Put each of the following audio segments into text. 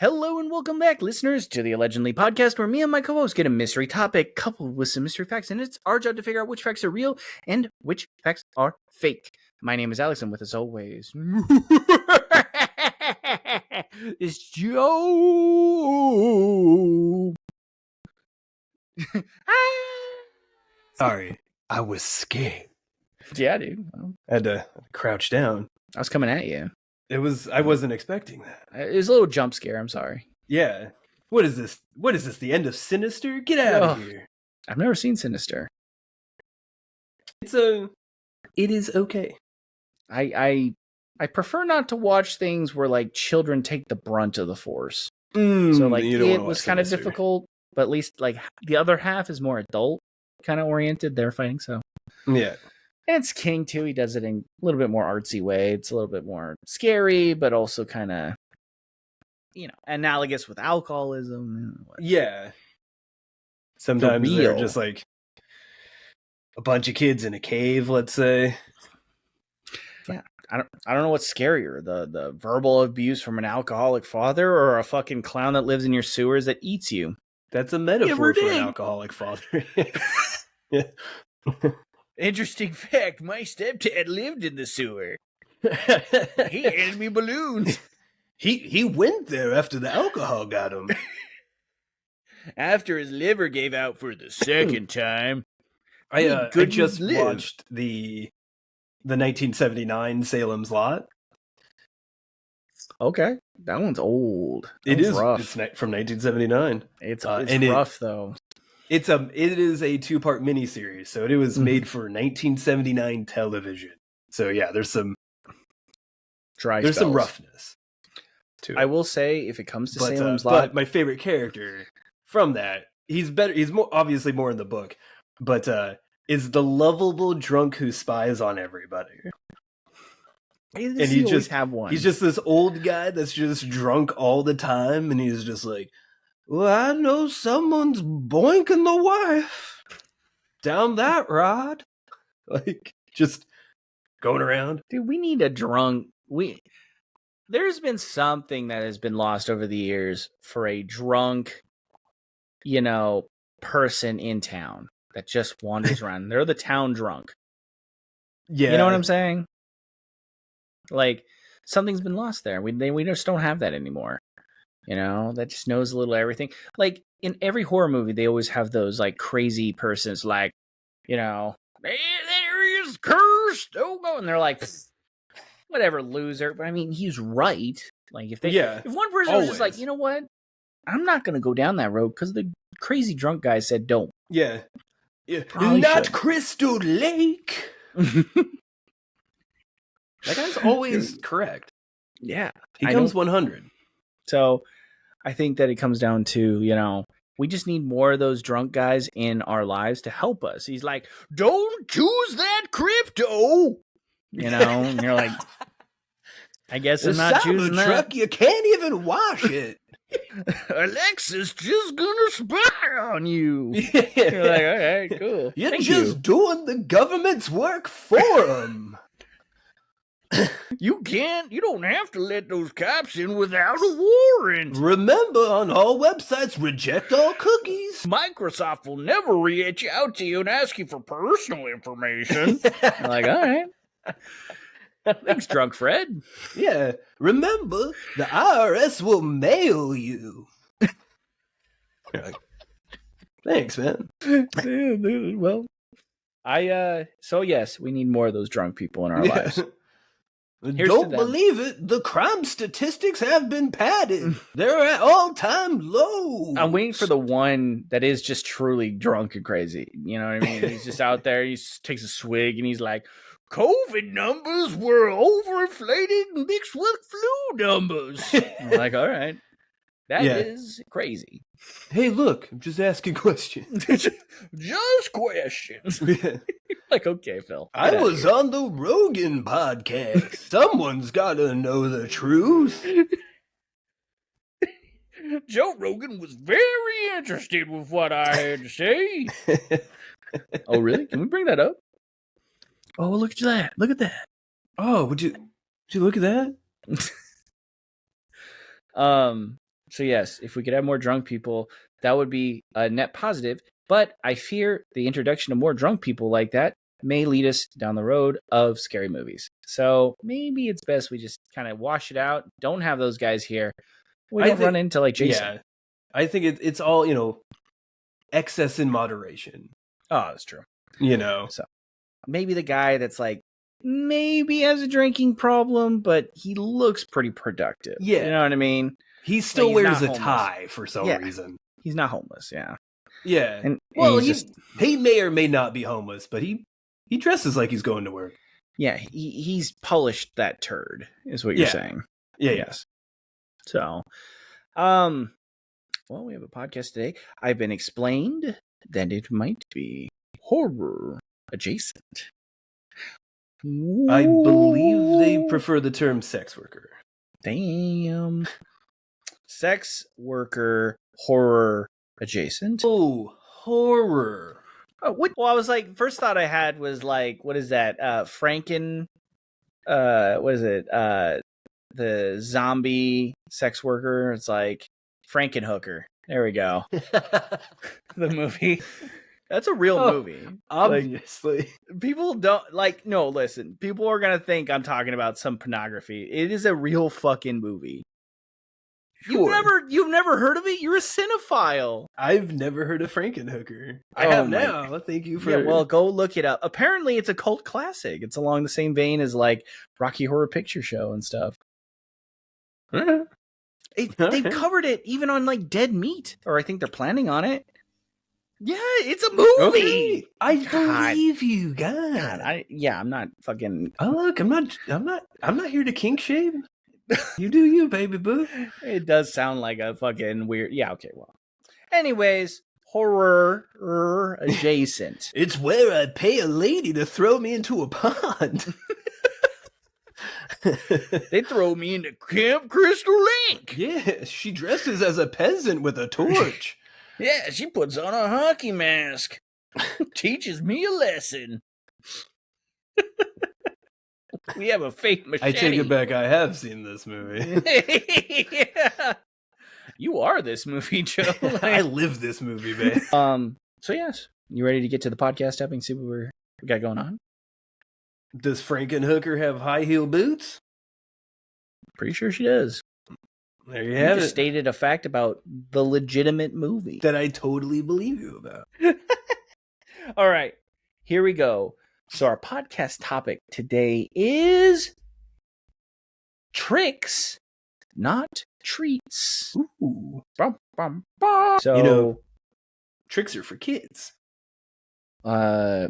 Hello and welcome back, listeners, to the Allegendly Podcast, where me and my co-host get a mystery topic coupled with some mystery facts, and it's our job to figure out which facts are real and which facts are fake. My name is Alex, and with us always, it's Joe. Sorry, I was scared. Yeah, dude. Well, I had to crouch down. I was coming at you. I wasn't expecting that. It was a little jump scare. I'm sorry. Yeah. What is this? What is this? The end of Sinister? Get out of here. I've never seen Sinister. It is okay. I prefer not to watch things where like children take the brunt of the force. So like it was kind of difficult, but at least like the other half is more adult kind of oriented. They're fighting, so yeah. And it's King too. He does it in a little bit more artsy way. It's a little bit more scary, but also kind of, analogous with alcoholism. Yeah. Sometimes they're just like a bunch of kids in a cave, let's say. Yeah. I don't know what's scarier, the verbal abuse from an alcoholic father or a fucking clown that lives in your sewers that eats you. That's a metaphor for an alcoholic father. Yeah. Interesting fact, my stepdad lived in the sewer. He handed me balloons. He went there after the alcohol got him. After his liver gave out for the second time. I just watched the 1979 Salem's Lot. Okay. That one's old. It is rough. It's from 1979. It's rough, though. It is a 2-part miniseries, so it was made for 1979 television. So yeah, there's some some roughness to it. I will say, if it comes to Salem's Lot, but my favorite character from that, he's better. He's obviously more in the book, but is the lovable drunk who spies on everybody. And he just have one. He's just this old guy that's just drunk all the time, and he's just like, well, I know someone's boinking the wife down that rod. Like, just going around. Dude, we need a drunk. There's been something that has been lost over the years for a drunk, person in town that just wanders around. They're the town drunk. Yeah. You know what I'm saying? Like, something's been lost there. We just don't have that anymore. That just knows a little everything. Like, in every horror movie, they always have those, like, crazy persons, like, there is cursed. Oh, no. And they're like, whatever, loser. But, I mean, he's right. Like, if one person was just like, you know what? I'm not going to go down that road because the crazy drunk guy said don't. Yeah. Not Crystal Lake. That guy's always correct. Yeah. He comes 100. So I think that it comes down to, we just need more of those drunk guys in our lives to help us. He's like, don't choose that crypto. And you're like, I guess I'm not choosing that. Truck, you can't even wash it. Alexa's just gonna spy on you. Yeah. You're like, all right, cool. You're doing the government's work for them. You don't have to let those cops in without a warrant. Remember, on all websites, reject all cookies. Microsoft will never reach out to you and ask you for personal information. I'm like, all right. Thanks, Drunk Fred. Yeah. Remember, the IRS will mail you. Thanks, man. Well, so yes, we need more of those drunk people in our lives. Don't believe it. The crime statistics have been padded. They're at all-time lows. I'm waiting for the one that is just truly drunk and crazy. You know what I mean? He's just out there. He takes a swig and he's like, COVID numbers were overinflated mixed with flu numbers. I'm like, all right. That is crazy. Hey, look, I'm just asking questions. Just questions. Like, okay, Phil. I was on the Rogan podcast. Someone's got to know the truth. Joe Rogan was very interested with what I had to say. Oh, really? Can we bring that up? Oh, look at that. Look at that. Oh, would you look at that? So yes, if we could have more drunk people, that would be a net positive. But I fear the introduction of more drunk people like that may lead us down the road of scary movies. So maybe it's best we just kind of wash it out. Don't have those guys here. We don't run into like Jason. Yeah, I think it's all, excess in moderation. Oh, that's true. So maybe the guy that's like, maybe has a drinking problem, but he looks pretty productive. Yeah. You know what I mean? He still he's wears not a homeless. tie for some reason. He's not homeless, yeah. Yeah. And well, he's he may or may not be homeless, but he dresses like he's going to work. Yeah, he's polished that turd, is what you're saying. Yeah, yes. So, well, we have a podcast today. I've been explained that it might be horror adjacent. I believe they prefer the term sex worker. Damn. Sex worker horror adjacent. Oh, horror. Oh, what? Well, I was like, first thought I had was like, what is that? Franken. What is it? The zombie sex worker. It's like Frankenhooker. There we go. The movie. That's a real movie. Obviously. Like, people don't like, no, listen. People are going to think I'm talking about some pornography. It is a real fucking movie. Sure. You've never heard of it? You're a cinephile. I've never heard of Frankenhooker. I have now. Thank you for... Yeah, well, go look it up. Apparently, it's a cult classic. It's along the same vein as, like, Rocky Horror Picture Show and stuff. They've covered it even on, like, Dead Meat. Or I think they're planning on it. Yeah, it's a movie. Okay. I believe you, God. I'm not fucking... Oh, look, I'm not here to kink shame. You do you, baby boo. It does sound like a fucking weird... Yeah, okay, well. Anyways, horror adjacent. It's where I pay a lady to throw me into a pond. They throw me into Camp Crystal Lake. Yeah, she dresses as a peasant with a torch. Yeah, she puts on a hockey mask. Teaches me a lesson. We have a fake machete. I take it back. I have seen this movie. Yeah. You are this movie, Joe. I live this movie, man. So yes, you ready to get to the podcast up and see what we got going on? Does Frankenhooker have high heel boots? Pretty sure she does. There you have just it. Stated a fact about the legitimate movie that I totally believe you about. All right, here we go. So our podcast topic today is tricks, not treats. Ooh. Bum, bum, bum. So, tricks are for kids. I'm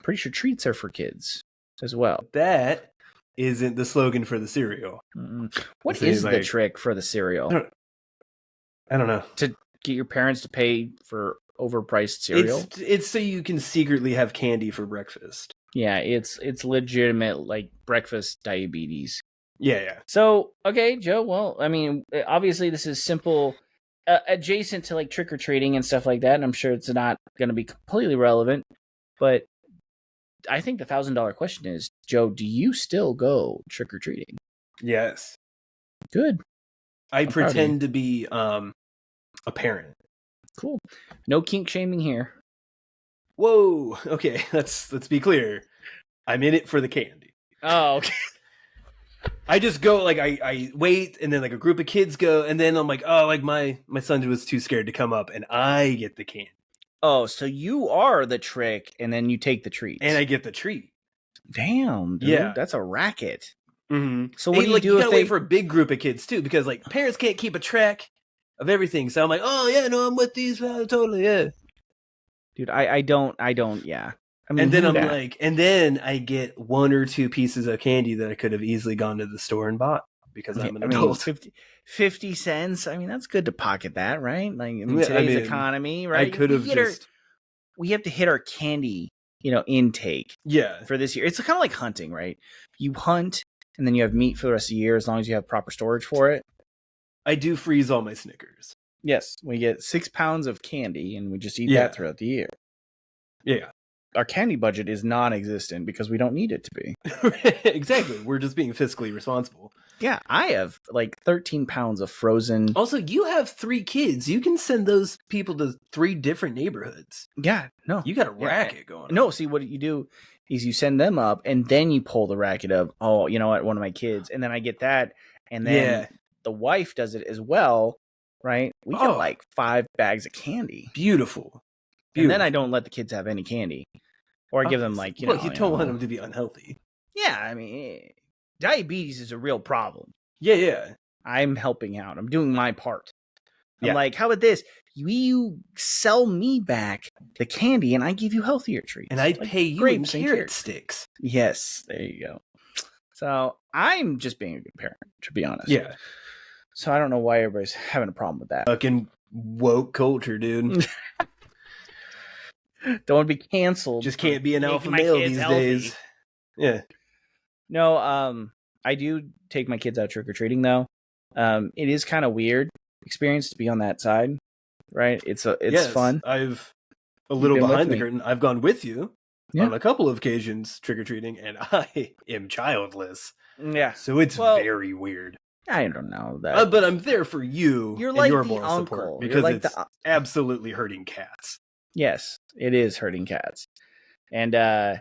pretty sure treats are for kids as well. That isn't the slogan for the cereal. What is the trick for the cereal? I don't know. To get your parents to pay for overpriced cereal? It's so you can secretly have candy for breakfast. Yeah, it's legitimate, like, breakfast diabetes. Yeah. So, okay, Joe, well, I mean, obviously this is simple, adjacent to, like, trick-or-treating and stuff like that, and I'm sure it's not going to be completely relevant, but I think the $1,000 question is, Joe, do you still go trick-or-treating? Yes. Good. I pretend to be a parent. Cool. No kink shaming here. Whoa. Okay, let's be clear. I'm in it for the candy. Oh, okay. I just go, like, I wait, and then, like, a group of kids go, and then I'm like, oh, like, my son was too scared to come up, and I get the candy. Oh, so you are the trick, and then you take the treat. And I get the treat. Damn, dude. Yeah. That's a racket. Mm-hmm. So what do you do you if gotta they... wait for a big group of kids, too, because, like, parents can't keep a track of everything. So I'm like, oh, yeah, no, I'm with these, totally, yeah. Dude, I don't, yeah. I mean, and then I'm like, and then I get 1 or 2 pieces of candy that I could have easily gone to the store and bought because I'm an adult. 50 cents. I mean, that's good to pocket that, right? Like in today's economy, right? I could have we have to hit our candy, intake. Yeah. For this year. It's kind of like hunting, right? You hunt and then you have meat for the rest of the year as long as you have proper storage for it. I do freeze all my Snickers. Yes. We get 6 pounds of candy and we just eat that throughout the year. Yeah. Our candy budget is non-existent because we don't need it to be. Exactly. We're just being fiscally responsible. Yeah, I have like 13 pounds of frozen. Also, you have 3 kids. You can send those people to 3 different neighborhoods. Yeah, no. You got a Yeah. racket going on. No, see, what you do is you send them up, and then you pull the racket of, oh, you know what, one of my kids. And then I get that. And then the wife does it as well, right? We get like 5 bags of candy. Beautiful. And then I don't let the kids have any candy. Or I give them like, you don't want them to be unhealthy. Yeah, I mean, diabetes is a real problem. Yeah. I'm helping out. I'm doing my part. I'm like, how about this? You sell me back the candy and I give you healthier treats. And I pay you in carrot sticks. Yes, there you go. So I'm just being a good parent, to be honest. Yeah. So I don't know why everybody's having a problem with that. Fucking woke culture, dude. Don't want to be canceled. Just can't be an alpha male these days. Yeah. No, I do take my kids out trick-or-treating, though. It is kind of weird experience to be on that side, right? It's fun. I've a little behind the curtain. I've gone with you on a couple of occasions trick-or-treating, and I am childless. Yeah. So it's very weird. I don't know that. But I'm there for you. You're like your the moral uncle. Support because it's absolutely hurting cats. Yes, it is hurting cats. And I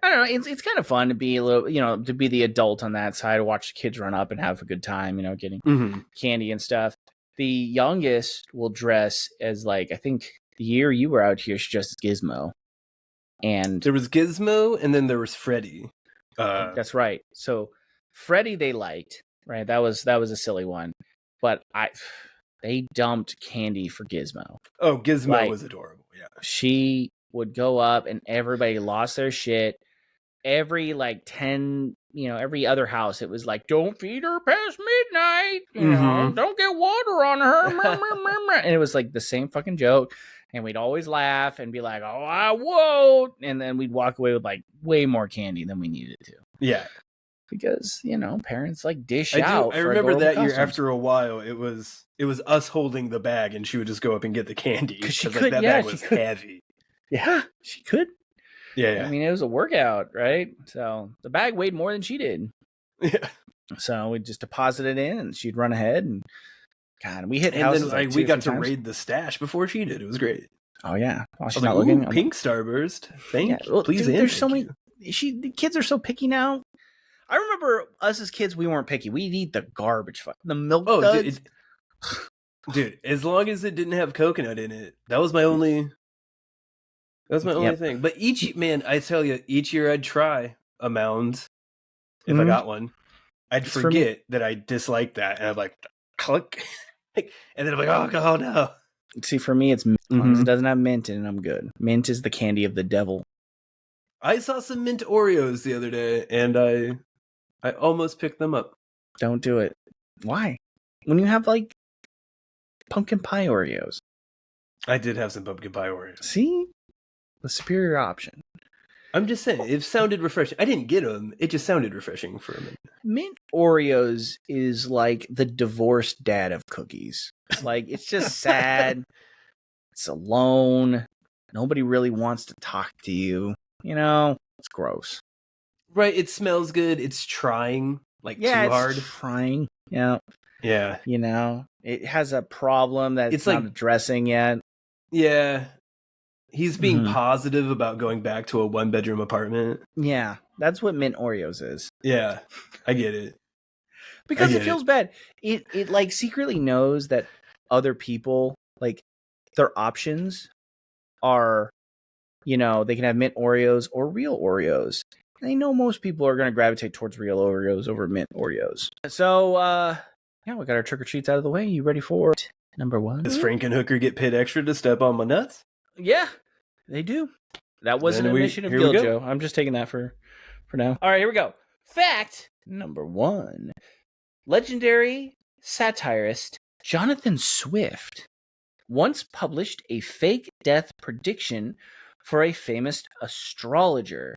don't know, it's kind of fun to be a little, to be the adult on that side, watch the kids run up and have a good time, getting candy and stuff. The youngest will dress as I think the year you were out here, she dressed as Gizmo. And there was Gizmo and then there was Freddy. That's right. So Freddy they liked, right? That was a silly one. But they dumped candy for Gizmo. Oh, Gizmo was adorable. Yeah. She would go up and everybody lost their shit. Every 10, every other house, it was like, don't feed her past midnight. Don't get water on her. And it was like the same fucking joke. And we'd always laugh and be like, oh, I won't. And then we'd walk away with way more candy than we needed to. Yeah. Because, parents dish out. I remember that year after a while, it was us holding the bag and she would just go up and get the candy. Because she could, that bag was heavy. Yeah, she could. Yeah. I mean, it was a workout, right? So the bag weighed more than she did. Yeah. So we just deposited it in and she'd run ahead and God, we hit and houses. Then, we got to raid the stash before she did. It was great. Oh yeah. While she's not looking. Pink Starburst. Please. Dude, there's so many. The kids are so picky now. I remember us as kids, we weren't picky. We'd eat the garbage. The milk duds. Dude, as long as it didn't have coconut in it, that was my only. That's my only thing. But I tell you, each year I'd try a mound if I got one. I'd forget that I disliked that, and I'd click, and then I'm like, oh no. See, for me, it's mint. As long as it doesn't have mint in it, I'm good. Mint is the candy of the devil. I saw some mint Oreos the other day, and I almost picked them up. Don't do it. Why? When you have pumpkin pie Oreos. I did have some pumpkin pie Oreos. See? The superior option. I'm just saying, it sounded refreshing. I didn't get them. It just sounded refreshing for a minute. Mint Oreos is like the divorced dad of cookies. It's just sad. It's alone. Nobody really wants to talk to you. It's gross. Right. It smells good. It's trying too hard. It's trying. Yeah. Yeah. It has a problem that it's not addressing yet. Yeah. He's being positive about going back to a 1-bedroom apartment. Yeah, that's what mint Oreos is. Yeah, I get it. Because it feels bad. It secretly knows that other people, their options are, they can have mint Oreos or real Oreos. And they know most people are going to gravitate towards real Oreos over mint Oreos. So, we got our trick-or-treats out of the way. You ready for number 1? Does Frankenhooker get paid extra to step on my nuts? Yeah, they do. That was an admission of guilt, Joe. I'm just taking that for now. All right, here we go. Fact number 1. Legendary satirist Jonathan Swift once published a fake death prediction for a famous astrologer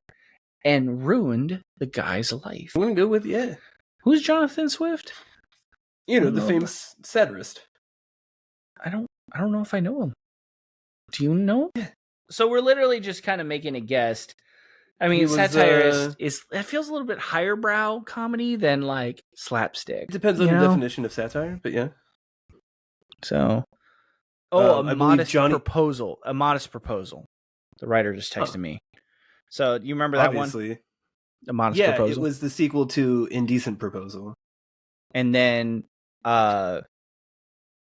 and ruined the guy's life. I'm going to go with, Who's Jonathan Swift? The famous satirist. I don't know if I know him. Do you know? So we're literally just kind of making a guess I mean, He was, satire is it feels a little bit higher brow comedy than like slapstick. It depends on the definition of satire, but yeah. So, I believe proposal. A modest proposal. The writer just texted me. So you remember that one? A modest proposal. Yeah, it was the sequel to Indecent Proposal. And then, that's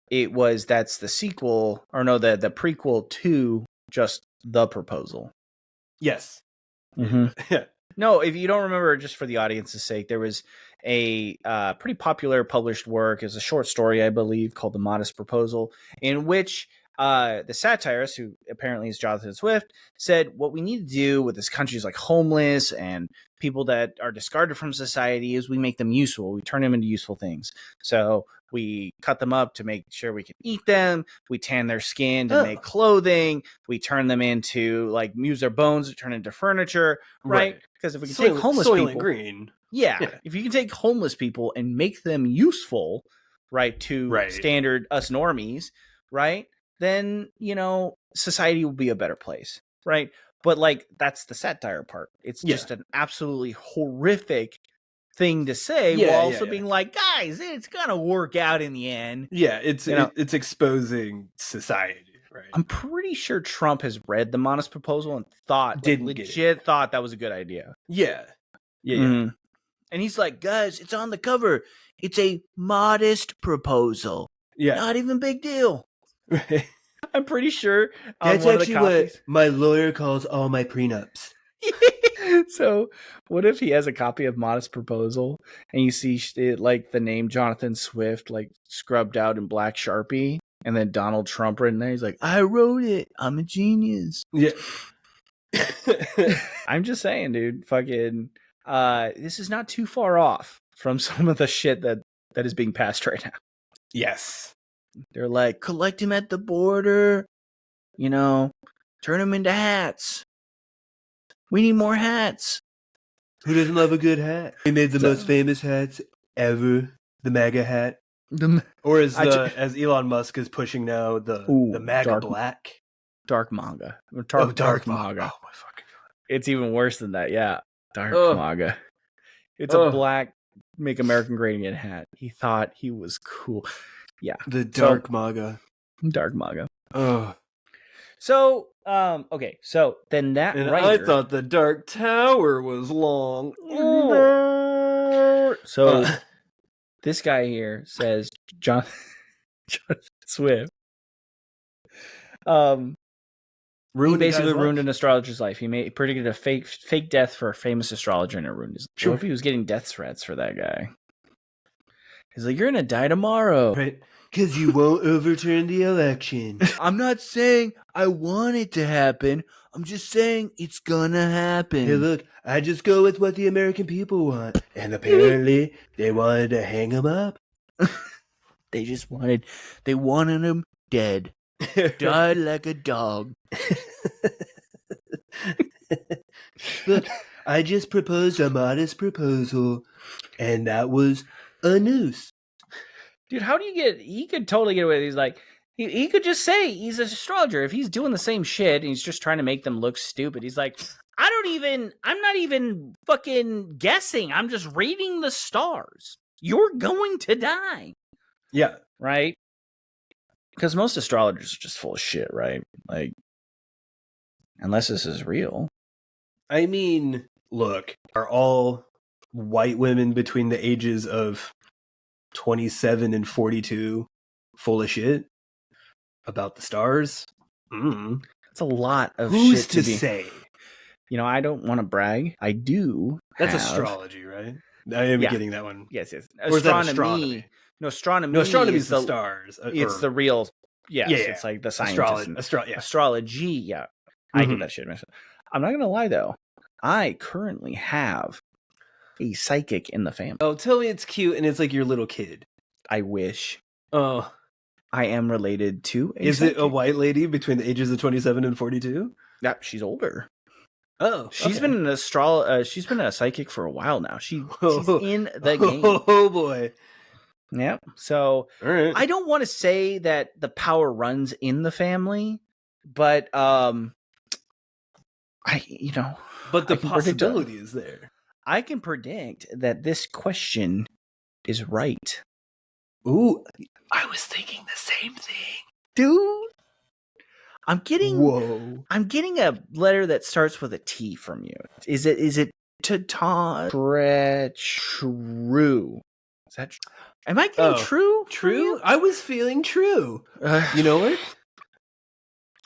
the sequel, or no, the prequel to just The Proposal. Yes. Mm-hmm. Yeah. No, if you don't remember, just for the audience's sake, there was a pretty popular published work. It was a short story, I believe, called The Modest Proposal, in which the satirist, who apparently is Jonathan Swift, said what we need to do with this country is like homeless and people that are discarded from society is we make them useful. We turn them into useful things. So we cut them up to make sure we can eat them. We tan their skin to make clothing. We turn them into, like, use their bones to turn into furniture, right? Because if we can take homeless people, green. Yeah, if you can take homeless people and make them useful, right, to standard us normies, right, then, society will be a better place, right? But, like, that's the satire part. It's just an absolutely horrific thing to say while also being like, guys, it's gonna work out in the end. Yeah, it's exposing society, right? I'm pretty sure Trump has read The Modest Proposal and thought that was a good idea. Yeah. Mm-hmm. And he's like, guys, it's on the cover. It's a modest proposal. Yeah. Not even big deal. Right. I'm pretty sure that's actually what my lawyer calls all my prenups. So what if he has a copy of Modest Proposal and you see like the name Jonathan Swift like scrubbed out in black Sharpie and then Donald Trump written there? He's like, I wrote it. I'm a genius. Yeah. I'm just saying, dude, fucking this is not too far off from some of the shit that is being passed right now. Yes. They're like, collect him at the border, turn him into hats. We need more hats. Who doesn't love a good hat? They made the most famous hats ever, the MAGA hat. Or as Elon Musk is pushing now, the MAGA black. Dark MAGA. Dark MAGA. Oh my fucking God. It's even worse than that, yeah. Dark MAGA. It's a black Make America Great Again hat. He thought he was cool. Yeah. The Dark MAGA. Dark MAGA. Oh. So, okay. So then that and writer... I thought the Dark Tower was long. So this guy here says Jonathan Swift. He basically ruined an astrologer's life. He predicted a fake death for a famous astrologer, and it ruined his life. Sure. What if he was getting death threats for that guy? He's like, you're gonna die tomorrow. Right. Because you won't overturn the election. I'm not saying I want it to happen. I'm just saying it's gonna happen. Hey, look, I just go with what the American people want. And apparently, they wanted to hang him up. They wanted him dead. Died like a dog. Look, I just proposed a modest proposal, and that was a noose. Dude, how do you he could totally get away with it. He's like, he could just say he's an astrologer. If he's doing the same shit and he's just trying to make them look stupid, he's like, I'm not even fucking guessing. I'm just reading the stars. You're going to die. Yeah. Right? Because most astrologers are just full of shit, right? Like, unless this is real. I mean, look, are all white women between the ages of 27 and 42 full of shit about the stars? It's a lot of Who's shit to say? I don't want to brag. I do. That's astrology, right? I am getting that one. Yes. Or is that astronomy? No, astronomy. No, astronomy is the stars. It's the real. Yes, yeah. It's like the science. Astrology. Yeah, I get that shit. I'm not gonna lie though. I currently have a psychic in the family. Oh, tell me it's cute and it's like your little kid. I wish. Oh, I am related to. Is it a white lady between the ages of 27 and 42? Yeah, she's older. Oh, she's been an she's been a psychic for a while now. She's in the game. Oh boy. Yeah. So all right. I don't want to say that the power runs in the family, but But the I can predict possibility is there. I can predict that this question is right. Ooh, I was thinking the same thing. Dude, I'm getting Whoa. a letter that starts with a T from you. Is it true? Is that true? Am I getting true? True? I was feeling true. You know what?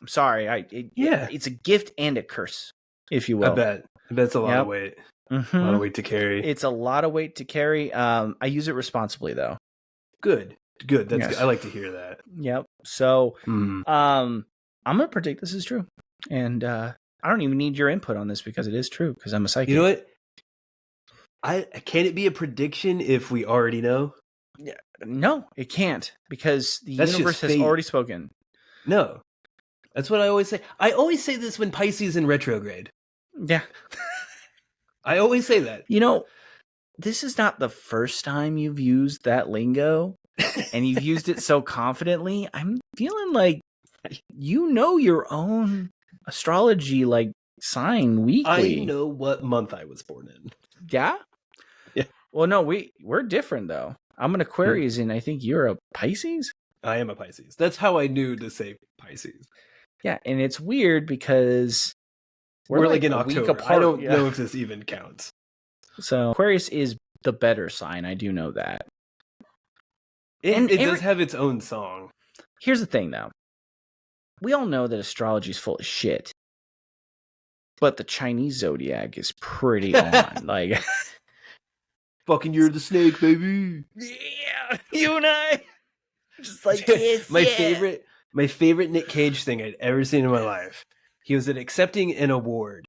I'm sorry. It's a gift and a curse, if you will. I bet it's a lot of weight. Mm-hmm. A lot of weight to carry. It's a lot of weight to carry. I use it responsibly, though. Good. That's good. I like to hear that. Yep. So, I'm gonna predict this is true, and I don't even need your input on this because it is true because I'm a psychic. You know what? Can it be a prediction if we already know? Yeah. No, it can't because the universe has already spoken. No. That's what I always say. I always say this when Pisces in retrograde. Yeah. I always say that. This is not the first time you've used that lingo, and you've used it so confidently. I'm feeling like your own astrology sign weekly. I know what month I was born in. Yeah? Yeah. Well, no, we're different though. I'm an Aquarius, and I think you're a Pisces? I am a Pisces. That's how I knew to say Pisces. Yeah, and it's weird because we're like in October. I don't know if this even counts. So Aquarius is the better sign. I do know that. It does have its own song. Here's the thing, though. We all know that astrology is full of shit. But the Chinese zodiac is pretty on. Fucking you're the snake, baby. Yeah, you and I. Just yes, my favorite Nick Cage thing I'd ever seen in my life. He was accepting an award.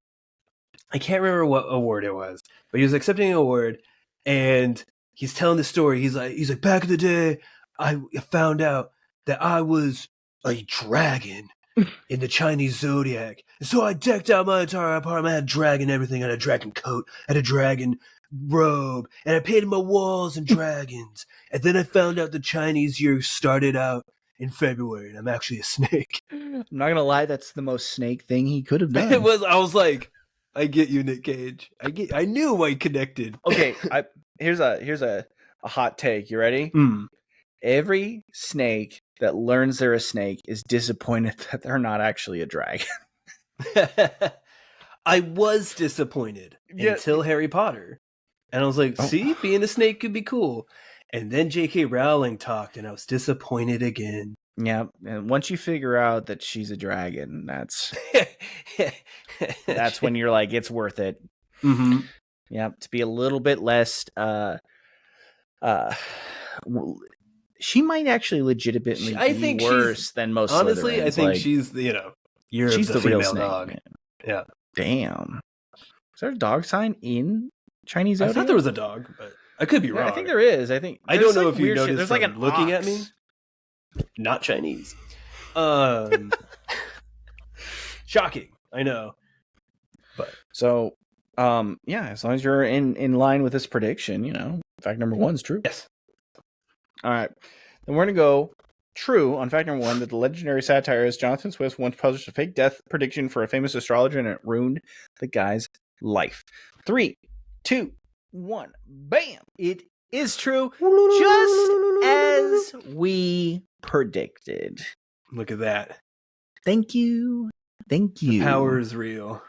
I can't remember what award it was, but he was accepting an award, and he's telling the story. He's like, back in the day, I found out that I was a dragon in the Chinese zodiac, and so I decked out my entire apartment. I had a dragon, everything. I had a dragon coat, I had a dragon robe, and I painted my walls in dragons. And then I found out the Chinese year started out in February, and I'm actually a snake. I'm not gonna lie, that's the most snake thing he could have done. I was like, I get you, Nick Cage. I knew I connected. Okay, here's a hot take. You ready? Every snake that learns they're a snake is disappointed that they're not actually a dragon. I was disappointed until Harry Potter. And I was like, see, being a snake could be cool. And then J.K. Rowling talked, and I was disappointed again. Yeah, and once you figure out that she's a dragon, that's when you're like, it's worth it. Mm-hmm. Yeah, to be a little bit less. She might actually legitimately be worse than most. Honestly, Slytherins. I think she's she's the real female snake, dog. Man. Yeah. Damn. Is there a dog sign in Chinese zodiac? I thought there was a dog, but I could be wrong. I think there is. I don't know if you noticed. There's an looking ox. at me. Not Chinese. Shocking. I know. But so, as long as you're in line with this prediction, fact number 1 is true. Yes. All right. Then we're going to go true on fact number 1 that the legendary satirist Jonathan Swift once published a fake death prediction for a famous astrologer, and it ruined the guy's life. 3, 2, 1. Bam! It is true, just as we predicted. Look at that. Thank you. The power is real.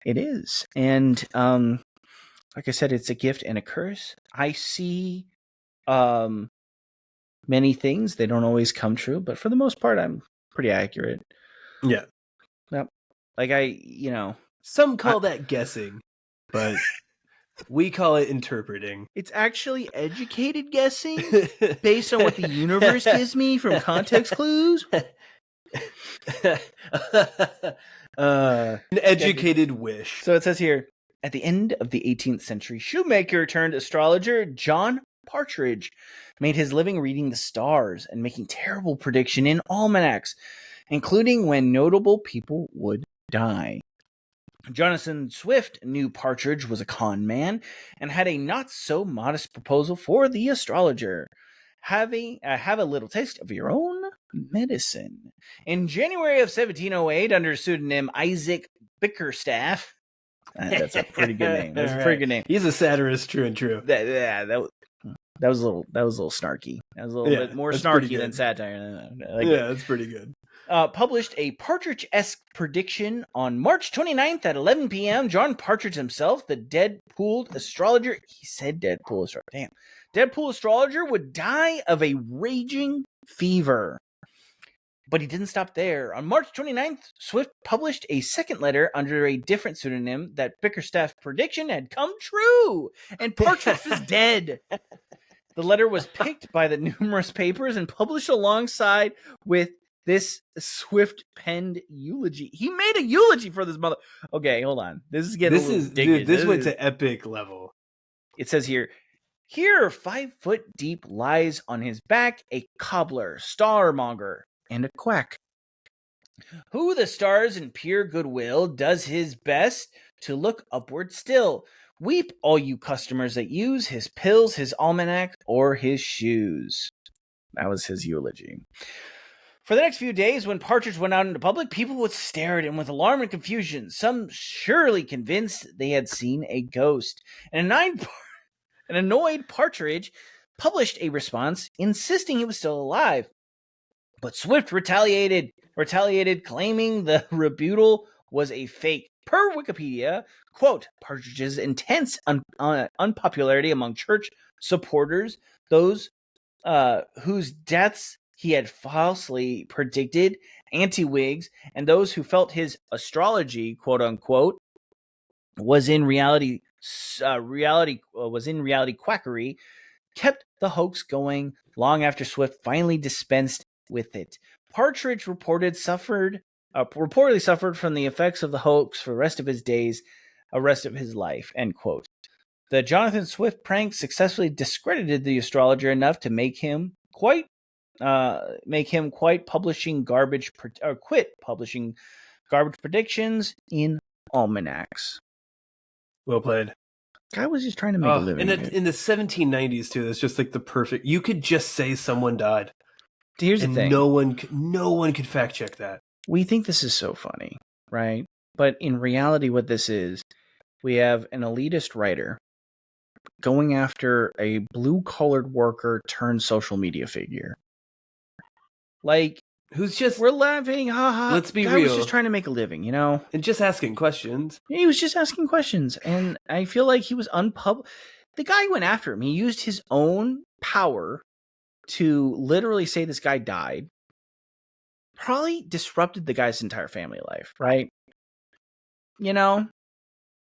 It is. And like I said, it's a gift and a curse. I see many things. They don't always come true, but for the most part, I'm pretty accurate. Yeah. Yep. Some call that guessing, but we call it interpreting. It's actually educated guessing based on what the universe gives me from context clues. An educated wish. So it says here, at the end of the 18th century, shoemaker turned astrologer John Partridge made his living reading the stars and making terrible prediction in almanacs, including when notable people would die. Jonathan Swift knew Partridge was a con man and had a not-so-modest proposal for the astrologer. Have a little taste of your own medicine. In January of 1708, under pseudonym Isaac Bickerstaff. That's a pretty good name. That's a pretty good name. He's a satirist, true and true. That was a little snarky. That was a little bit more snarky than satire. That's pretty good. Published a Partridge-esque prediction on March 29th at 11 p.m. John Partridge himself, the Deadpool astrologer, he said Deadpool astrologer. Damn. Deadpool astrologer would die of a raging fever. But he didn't stop there. On March 29th, Swift published a second letter under a different pseudonym that Bickerstaff's prediction had come true, and Partridge was dead. The letter was picked by the numerous papers and published alongside with this Swift-penned eulogy. He made a eulogy for this mother. Okay, hold on. This is getting ridiculous. This went to epic level. It says here, 5 foot deep lies on his back a cobbler, starmonger, and a quack, who the stars in pure goodwill does his best to look upward still. Weep, all you customers that use his pills, his almanac, or his shoes. That was his eulogy. For the next few days, when Partridge went out into public, people would stare at him with alarm and confusion, some surely convinced they had seen a ghost. An annoyed Partridge published a response insisting he was still alive. But Swift retaliated, claiming the rebuttal was a fake. Per Wikipedia, quote, Partridge's intense unpopularity among church supporters, those whose deaths he had falsely predicted, anti-Whigs, and those who felt his astrology, quote unquote, was in reality quackery, kept the hoax going long after Swift finally dispensed with it. Partridge reportedly suffered from the effects of the hoax for the rest of his life, end quote. The Jonathan Swift prank successfully discredited the astrologer enough to make him quit publishing garbage predictions in almanacs. Well played. Guy was just trying to make a living. In the 1790s too, that's just like the perfect. You could just say someone died. Here's the thing: no one could fact check that. We think this is so funny, right? But in reality, what this is, we have an elitist writer going after a blue-collared worker turned social media figure. Like, who's just... We're laughing, haha. Let's be real. He was just trying to make a living, you know? And just asking questions. He was just asking questions, and I feel like he was The guy went after him. He used his own power to literally say this guy died. Probably disrupted the guy's entire family life, right? You know?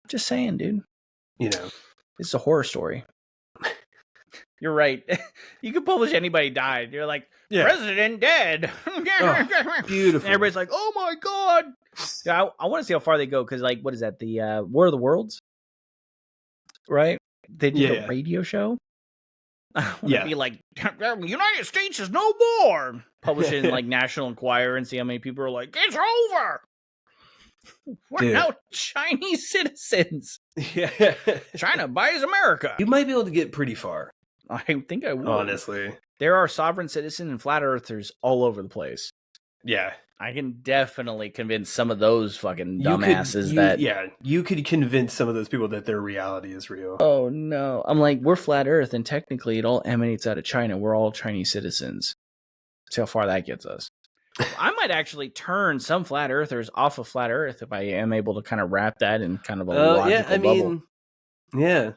Just saying, dude. You know. It's a horror story. You're right. You could publish anybody died. You're like, President dead. Beautiful. And everybody's like, oh my God. Yeah, I want to see how far they go, because, like, what is that? The War of the Worlds? Right? They did a radio show? I want to be like, United States is no more. Publish it in, like, National Enquirer and see how many people are like, it's over. We're now Chinese citizens. Yeah. China buys America. You might be able to get pretty far. I think I will. Honestly. There are sovereign citizen and flat earthers all over the place. Yeah. I can definitely convince some of those fucking dumbasses that... Yeah, you could convince some of those people that their reality is real. Oh, no. I'm like, we're flat earth, and technically it all emanates out of China. We're all Chinese citizens. See how far that gets us. I might actually turn some flat earthers off of flat earth if I am able to kind of wrap that in kind of a logical bubble. Yeah.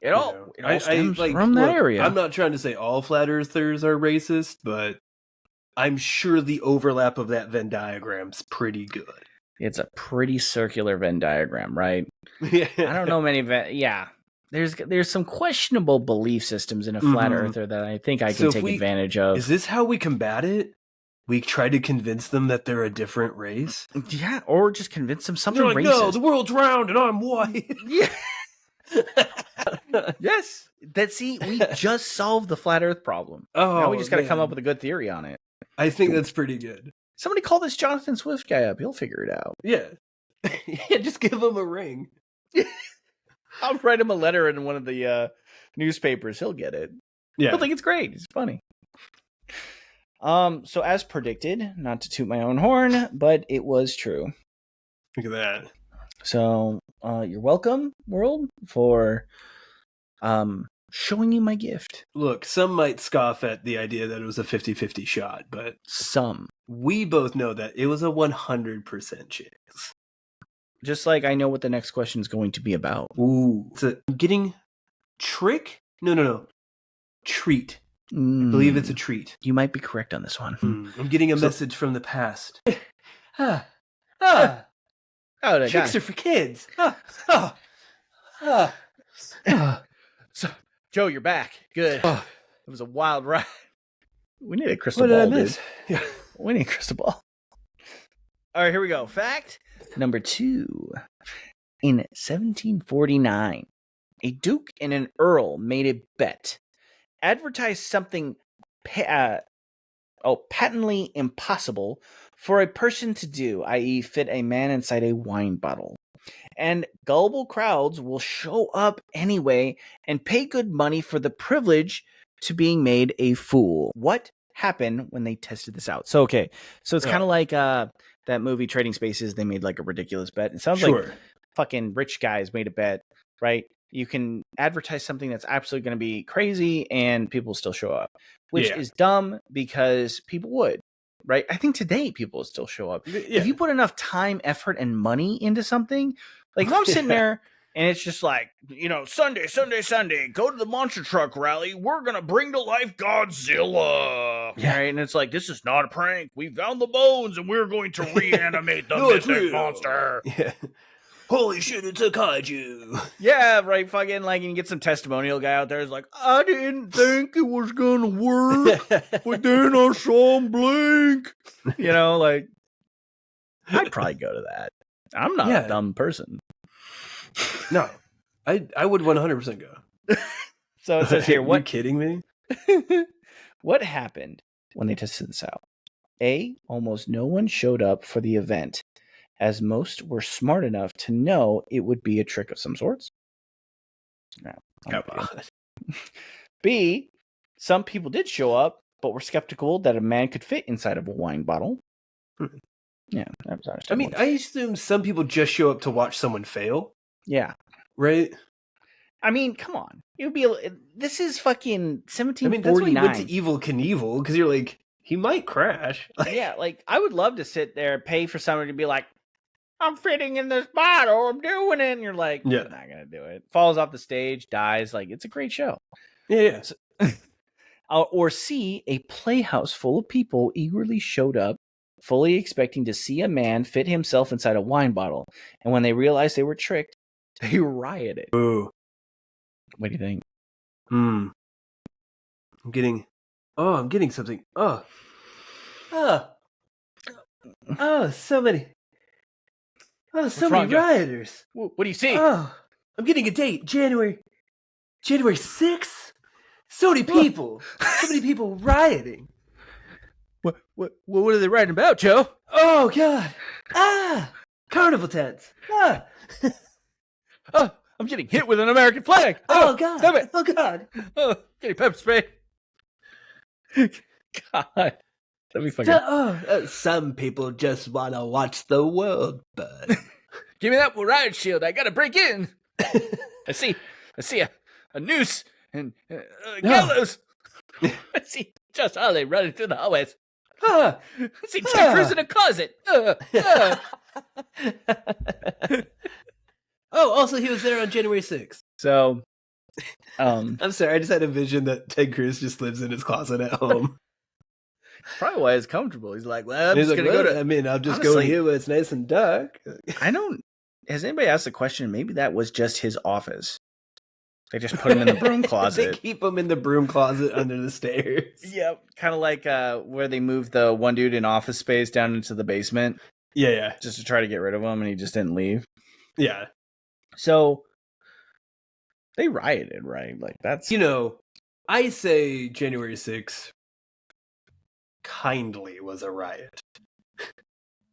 It all stems from that area. I'm not trying to say all flat earthers are racist, but I'm sure the overlap of that Venn diagram's pretty good. It's a pretty circular Venn diagram, right? Yeah. I don't know many There's some questionable belief systems in a flat earther that I think I can take advantage of. Is this how we combat it? We try to convince them that they're a different race? Yeah, or just convince them something like, racist. No, the world's round and I'm white. Yeah. Yes. We just solved the flat earth problem. Oh, now we just got to come up with a good theory on it. I think that's pretty good. Somebody call this Jonathan Swift guy up. He'll figure it out. Yeah. Yeah, just give him a ring. I'll write him a letter in one of the newspapers. He'll get it. Yeah. He'll think it's great. It's funny. So as predicted, not to toot my own horn, but it was true. Look at that. So you're welcome, world, for showing you my gift. Look, some might scoff at the idea that it was a 50-50 shot, but Some. we both know that it was a 100% chance. Just like I know what the next question is going to be about. Ooh. So getting trick? No. Treat. I believe it's a treat. You might be correct on this one. I'm getting a message from the past. Oh, Tricks are for kids. So, Joe, you're back. Good. It was a wild ride. We need a crystal What did ball, I miss? dude. Yeah. We need a crystal ball. All right, here we go. Fact number 2. In 1749, a duke and an earl made a bet. Advertised something patently impossible for a person to do, i.e. fit a man inside a wine bottle. And gullible crowds will show up anyway and pay good money for the privilege to being made a fool. What happened when they tested this out? So it's kind of like that movie Trading Spaces. They made like a ridiculous bet. It sounds like fucking rich guys made a bet, right? You can advertise something that's absolutely going to be crazy and people still show up, which is dumb because people would, right? I think today people will still show up. If you put enough time, effort, and money into something, like if I'm sitting there and it's just like, Sunday, go to the monster truck rally. We're going to bring to life Godzilla. Yeah. Right? And it's like, this is not a prank. We found the bones and we're going to reanimate the mythic monster. Yeah. Holy shit, it's a kaiju. Yeah, right. Fucking like, you get some testimonial guy out there who's like, I didn't think it was gonna work, but then I saw him blink. Like, I'd probably go to that. I'm not a dumb person. No, I would 100% go. So it says here, what? Are you kidding me? What happened when they tested this out? A, almost no one showed up for the event, as most were smart enough to know it would be a trick of some sorts. No, B, some people did show up, but were skeptical that a man could fit inside of a wine bottle. Yeah, that was understandable. I mean, I assume some people just show up to watch someone fail. Yeah. Right? I mean, come on. It would be. This is fucking 1749. I mean, that's why you went to Evel Knievel, because you're like, he might crash. Yeah, like, I would love to sit there, pay for somebody to be like, I'm fitting in this bottle, I'm doing it. And you're like, I'm not going to do it. Falls off the stage, dies. Like, it's a great show. Yeah. Or C, a playhouse full of people eagerly showed up, fully expecting to see a man fit himself inside a wine bottle. And when they realized they were tricked, they rioted. Ooh. What do you think? I'm getting something. So many. Oh, so many rioters. What do you see? Oh, I'm getting a date. January 6th? So many people. So many people rioting. What are they writing about, Joe? Oh, God. Carnival tents. Oh, I'm getting hit with an American flag. Oh, God. Stop it. Oh, God. Oh, getting pepper spray. God. That'd be fucking... some people just want to watch the world burn. Give me that riot shield. I got to break in. I see a noose and gallows. I see Josh Hawley running through the hallways. I see Ted Cruz in a closet. Oh, also he was there on January 6th. So, I'm sorry, I just had a vision that Ted Cruz just lives in his closet at home. Probably why it's comfortable. He's like, well, I'm just going to go to... I mean, I'll just go in here where it's nice and dark. Has anybody asked the question? Maybe that was just his office. They just put him in the broom closet. They keep him in the broom closet under the stairs. Yeah, kind of like where they moved the one dude in Office Space down into the basement. Yeah. Just to try to get rid of him, and he just didn't leave. Yeah. So, they rioted, right? Like, that's... I say January 6th kindly was a riot.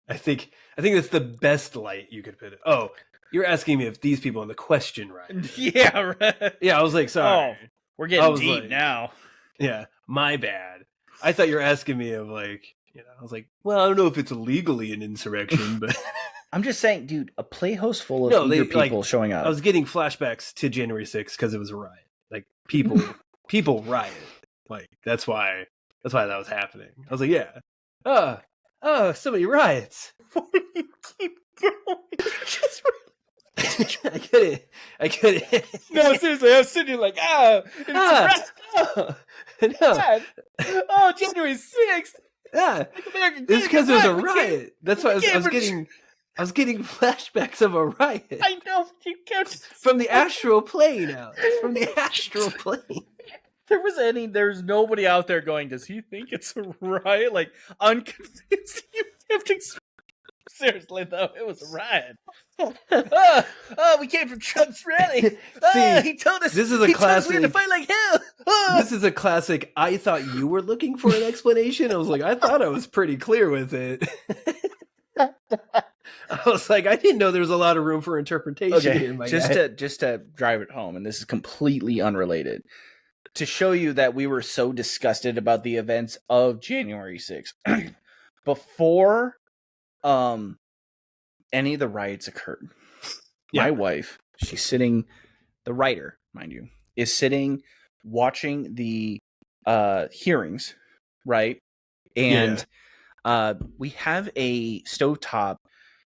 I think that's the best light you could put it. Oh, you're asking me if these people in the question riot. Yeah, right. Yeah, I was like, sorry. Oh, we're getting deep now. Yeah, my bad. I thought you were asking me of like, I was like, well, I don't know if it's legally an insurrection, but... I'm just saying, dude, a playhouse full of eager people showing up. I was getting flashbacks to January 6th because it was a riot. Like people riot. Like that's why that was happening. I was like, yeah. So many riots. Why do you keep going? I couldn't. No, seriously, I was sitting here like, no. January 6th. Yeah, it's because it was a riot. That's why I was getting flashbacks of a riot. I know you kept from the astral plane out. From the astral plane. There's nobody out there going, does he think it's a riot? Like, unconvinced. You have to. Seriously, though, it was a riot. We came from Trump's rally. He told us this is a classic. We had to fight like hell. This is a classic. I thought you were looking for an explanation. I was like, I thought I was pretty clear with it. I was like, I didn't know there was a lot of room for interpretation here. Just to drive it home, and this is completely unrelated, to show you that we were so disgusted about the events of January 6th before any of the riots occurred. Yeah. My wife, she's sitting, the writer, mind you, is sitting watching the hearings, right? And we have a stovetop.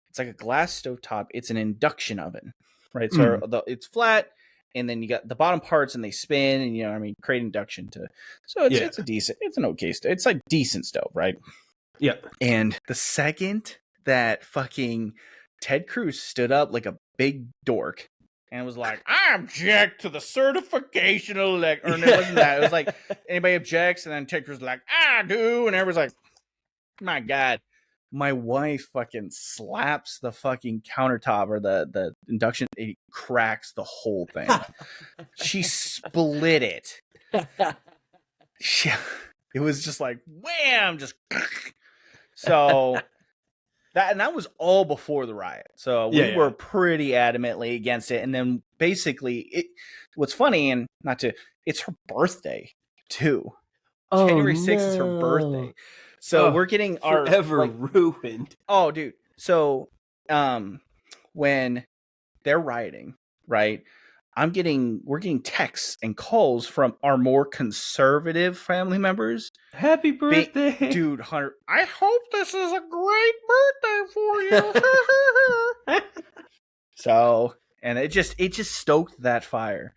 It's like a glass stovetop. It's an induction oven, right? So it's flat, and then you got the bottom parts, and they spin, and create induction to. So it's an okay stove. It's like decent stove, right? Yeah. And the second that fucking Ted Cruz stood up like a big dork and was like, I object to the certification of elect. Or it wasn't that. It was like, anybody objects? And then Ted Cruz was like, I do. And everyone's like, my God. My wife fucking slaps the fucking countertop or the induction. It cracks the whole thing. She split it. It was just like, wham, just. So that was all before the riot. So we were pretty adamantly against it. And then basically what's funny, and it's her birthday too. January 6th is her birthday. So we're getting our forever ruined. Oh, dude. So when they're rioting, right? We're getting texts and calls from our more conservative family members. Happy birthday. Dude, Hunter, I hope this is a great birthday for you. So, and it just stoked that fire.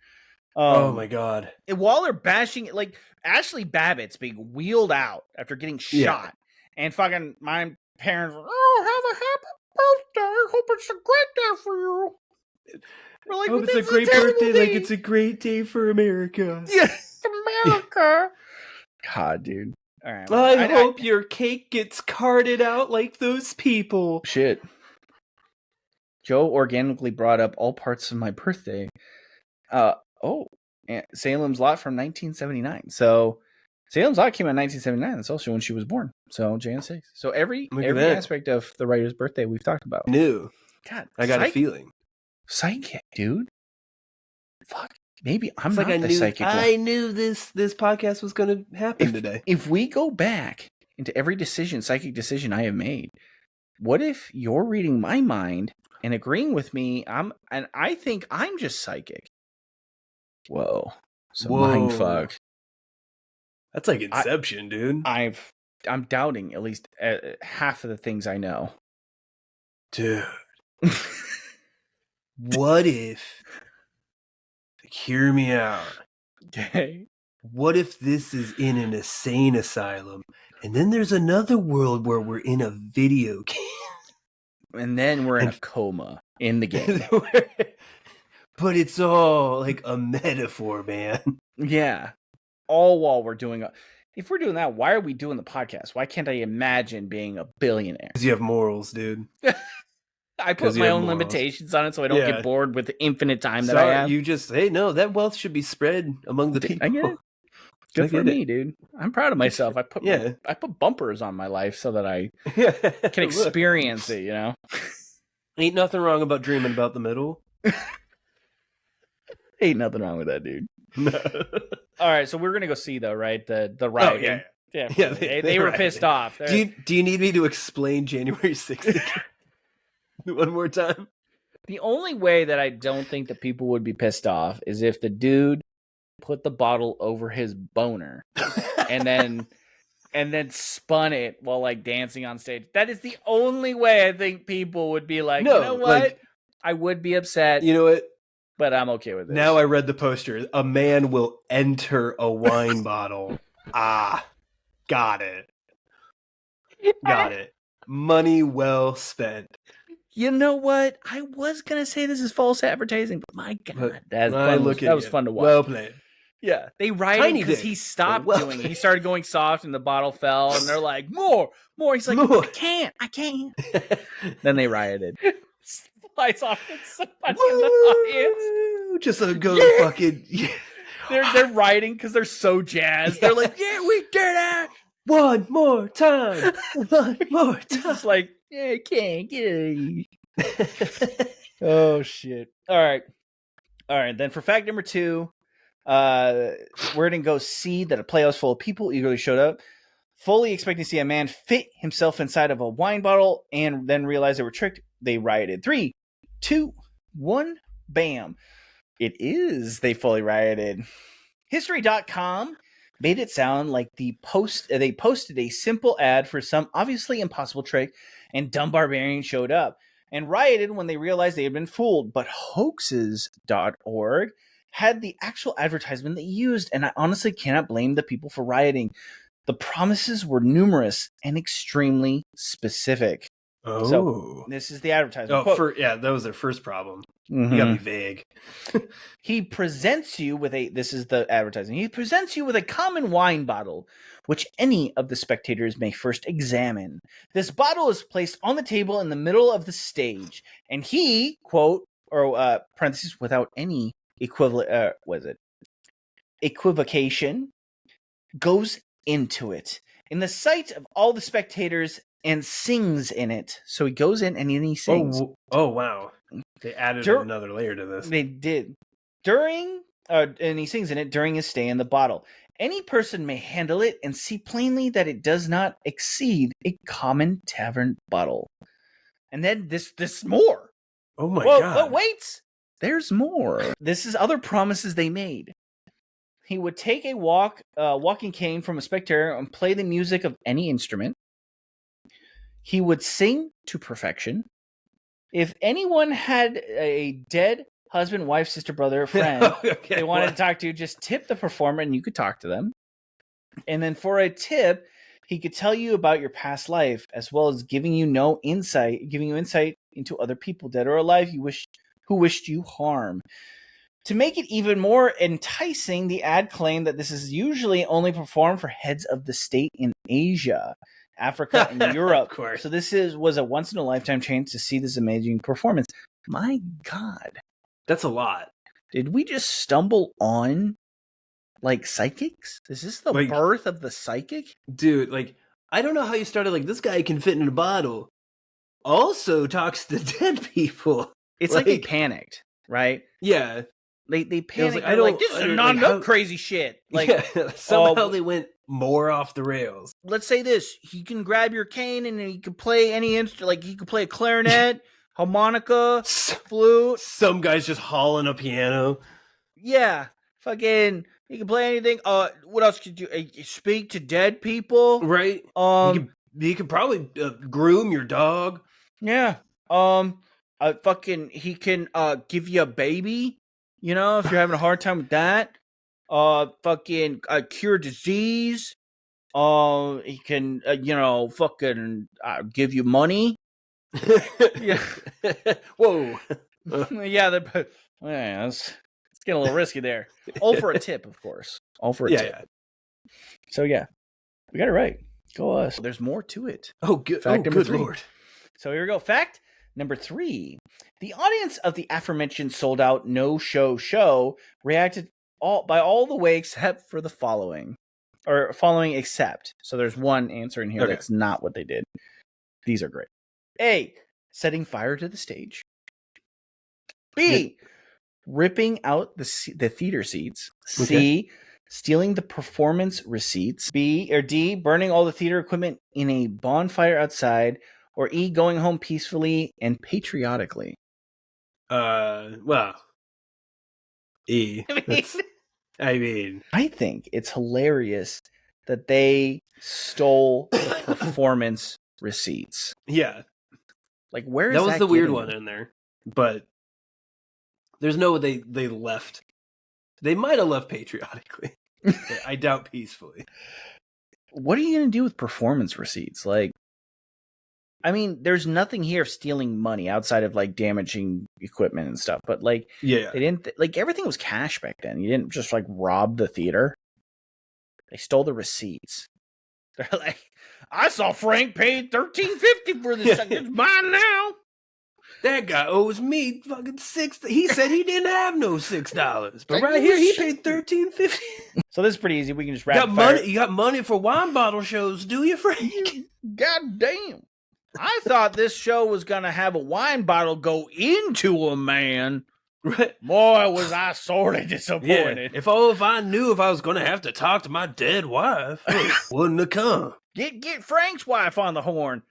Oh my God. While they're bashing it, like Ashley Babbitt's being wheeled out after getting shot. And fucking my parents were, have a happy birthday. Hope it's a great day for you. We're like, hope it's a great birthday, like it's a great day for America. Yes, America. God, dude. All right. I hope your cake gets carted out like those people. Shit. Joe organically brought up all parts of my birthday. Salem's Lot from 1979. So Salem's Lot came out in 1979. That's also when she was born. So Jan 6. So every aspect of the writer's birthday we've talked about. New. God, I got a feeling. Psychic, dude. Fuck. Maybe I'm not the psychic one. I knew this podcast was going to happen today. If we go back into every psychic decision I have made, what if you're reading my mind and agreeing with me? And I think I'm just psychic. Whoa. Mind fuck. That's like Inception, dude. I'm doubting at least half of the things I know. Dude. What if, hear me out. Okay. What if this is in an insane asylum and then there's another world where we're in a video game? And then we're in a coma in the game. But it's all like a metaphor, man. Yeah. All while we're doing if we're doing that, why are we doing the podcast? Why can't I imagine being a billionaire? Because you have morals, dude. I put my own limitations on it so I don't get bored with the infinite time that I have. You just, that wealth should be spread among the people. I get it. Good for me, dude. I'm proud of myself. I put bumpers on my life so that I can experience it, Ain't nothing wrong about dreaming about the middle. Ain't nothing wrong with that, dude. No. All right, so we're going to go see, though, right? The riot. Yeah. They were pissed off. Do you need me to explain January 6th? One more time. The only way that I don't think that people would be pissed off is if the dude put the bottle over his boner and then spun it while like dancing on stage. That is the only way I think people would be like, No, you know what? like, I would be upset. You know what? But I'm okay with this. Now I read the poster. A man will enter a wine bottle. Ah, got it. Got it. Money well spent. You know what? I was gonna say this is false advertising, but my God, that was fun to watch. Well played. Yeah, they rioted because he stopped doing it. He started going soft, and the bottle fell, and they're like, "More." He's like, more. I can't." Then they rioted. Flies off so much in the audience. Just a go fucking. Yeah. They're rioting because they're so jazzed. They're like, "Yeah, we did it! One more time. One more time." It's like, yeah, I can't get it. Oh shit! All right. Then for fact number 2. We're going to go see that a playhouse full of people eagerly showed up, fully expecting to see a man fit himself inside of a wine bottle, and then realized they were tricked. They rioted. 3, 2, 1, bam. It is. They fully rioted. History.com made it sound like they posted a simple ad for some obviously impossible trick, and dumb barbarians showed up and rioted when they realized they had been fooled. But hoaxes.org had the actual advertisement they used, and I honestly cannot blame the people for rioting. The promises were numerous and extremely specific. Oh. So this is the advertisement. That was their first problem. Mm-hmm. You gotta be vague. He presents you with this is the advertising. He presents you with a common wine bottle, which any of the spectators may first examine. This bottle is placed on the table in the middle of the stage, and he, quote, or parentheses, without any equivocation, goes into it in the sight of all the spectators and sings in it. So he goes in and he sings. Oh wow. They added another layer to this. They did. And he sings in it during his stay in the bottle. Any person may handle it and see plainly that it does not exceed a common tavern bottle. And then this more. Oh my God. But wait, there's more. This is other promises they made. He would take a walking cane from a spectator and play the music of any instrument. He would sing to perfection. If anyone had a dead husband, wife, sister, brother, friend they wanted to talk to, just tip the performer and you could talk to them. And then for a tip, he could tell you about your past life, as well as giving you insight into other people, dead or alive, who wished you harm. To make it even more enticing, the ad claimed that this is usually only performed for heads of the state in Asia, Africa, and Europe. Of course. So this was a once-in-a-lifetime chance to see this amazing performance. My God. That's a lot. Did we just stumble on, like, psychics? Is this the birth of the psychic? Dude, like, I don't know how you started, like, this guy can fit in a bottle. Also talks to dead people. It's like they panicked, right? Yeah. They panicked. Like, this is not crazy shit. Like, somehow they went more off the rails. Let's say this: he can grab your cane and he can play any instrument. Like he could play a clarinet, harmonica, flute. Some guy's just hauling a piano. Yeah, fucking. He can play anything. What else could you speak to dead people? Right. He could probably groom your dog. Yeah. He can give you a baby. You know, if you're having a hard time with that, cure disease. He can, give you money. Yeah. Whoa. It's getting a little risky there. All for a tip, of course. All for a tip. Yeah. So yeah, we got it right. Go us. There's more to it. Oh, good. Fact number 3. Lord. So here we go. Fact number 3. The audience of the aforementioned sold-out no-show reacted by all the way except for the following. Except. So there's one answer in here that's not what they did. These are great. A, setting fire to the stage. B, ripping out the theater seats. C, stealing the performance receipts. D, burning all the theater equipment in a bonfire outside. Or E, going home peacefully and patriotically? Well, E. I think it's hilarious that they stole the performance receipts. Yeah. Like, where is that was the weird getting one in there. But there's no way they left. They might have left patriotically. I doubt peacefully. What are you going to do with performance receipts? Like, I mean, there's nothing here of stealing money outside of like damaging equipment and stuff. But like, Yeah. they didn't like everything was cash back then. You didn't just like rob the theater. They stole the receipts. They're like, I saw Frank paid $13.50 for this. It's mine now. That guy owes me fucking $6. He said he didn't have no $6, but right here he paid $13.50. So this is pretty easy. We can just wrap. You got money for wine bottle shows, do you, Frank? God damn! I thought this show was gonna have a wine bottle go into a man. Right. Boy, was I sorely disappointed. Yeah. If I knew if I was gonna have to talk to my dead wife, wouldn't have come. Get Frank's wife on the horn.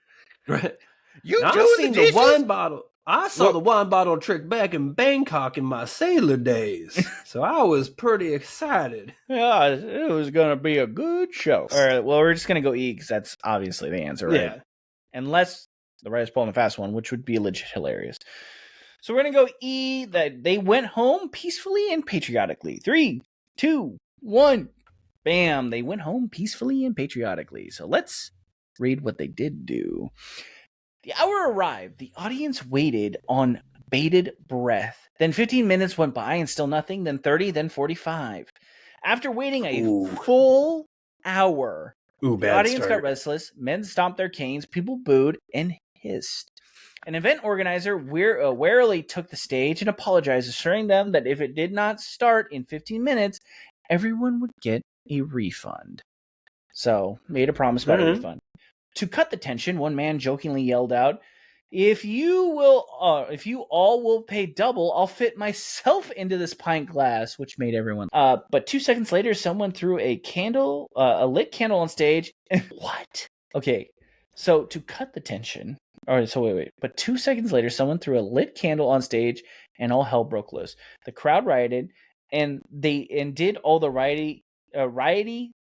Right. You now, doing I've seen the wine bottle. I saw the wine bottle trick back in Bangkok in my sailor days, so I was pretty excited. Yeah, it was gonna be a good show. All right, well, we're just gonna go E because that's obviously the answer, right? Yeah. Unless the writer's pulling the fast one, which would be legit hilarious. So we're gonna go E, that they went home peacefully and patriotically. 3, 2, 1. Bam! They went home peacefully and patriotically. So let's read what they did do. The hour arrived. The audience waited on bated breath. Then 15 minutes went by and still nothing. Then 30, then 45. After waiting a full hour, the audience got restless. Men stomped their canes. People booed and hissed. An event organizer warily took the stage and apologized, assuring them that if it did not start in 15 minutes, everyone would get a refund. So, made a promise about a refund. To cut the tension, one man jokingly yelled out, if you all will pay double, I'll fit myself into this pint glass, which made everyone. But 2 seconds later, someone threw a lit candle on stage. What? Okay, so to cut the tension. All right, so wait. But 2 seconds later, someone threw a lit candle on stage, and all hell broke loose. The crowd rioted, and did all the righty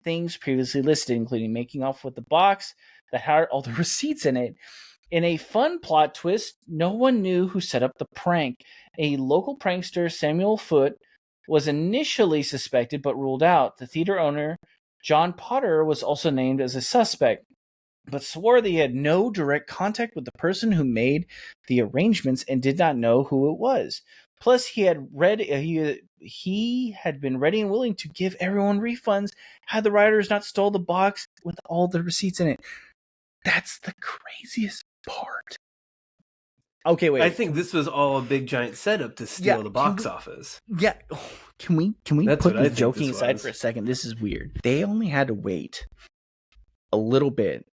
things previously listed, including making off with the box that had all the receipts in it. In a fun plot twist, no one knew who set up the prank. A local prankster, Samuel Foote, was initially suspected but ruled out. The theater owner, John Potter, was also named as a suspect, but swore that he had no direct contact with the person who made the arrangements and did not know who it was. Plus, he had been ready and willing to give everyone refunds had the writers not stole the box with all the receipts in it. That's the craziest part. Okay, wait. I think this was all a big giant setup to steal the box office. Yeah. Can we That's put the joking aside for a second? This is weird. They only had to wait a little bit.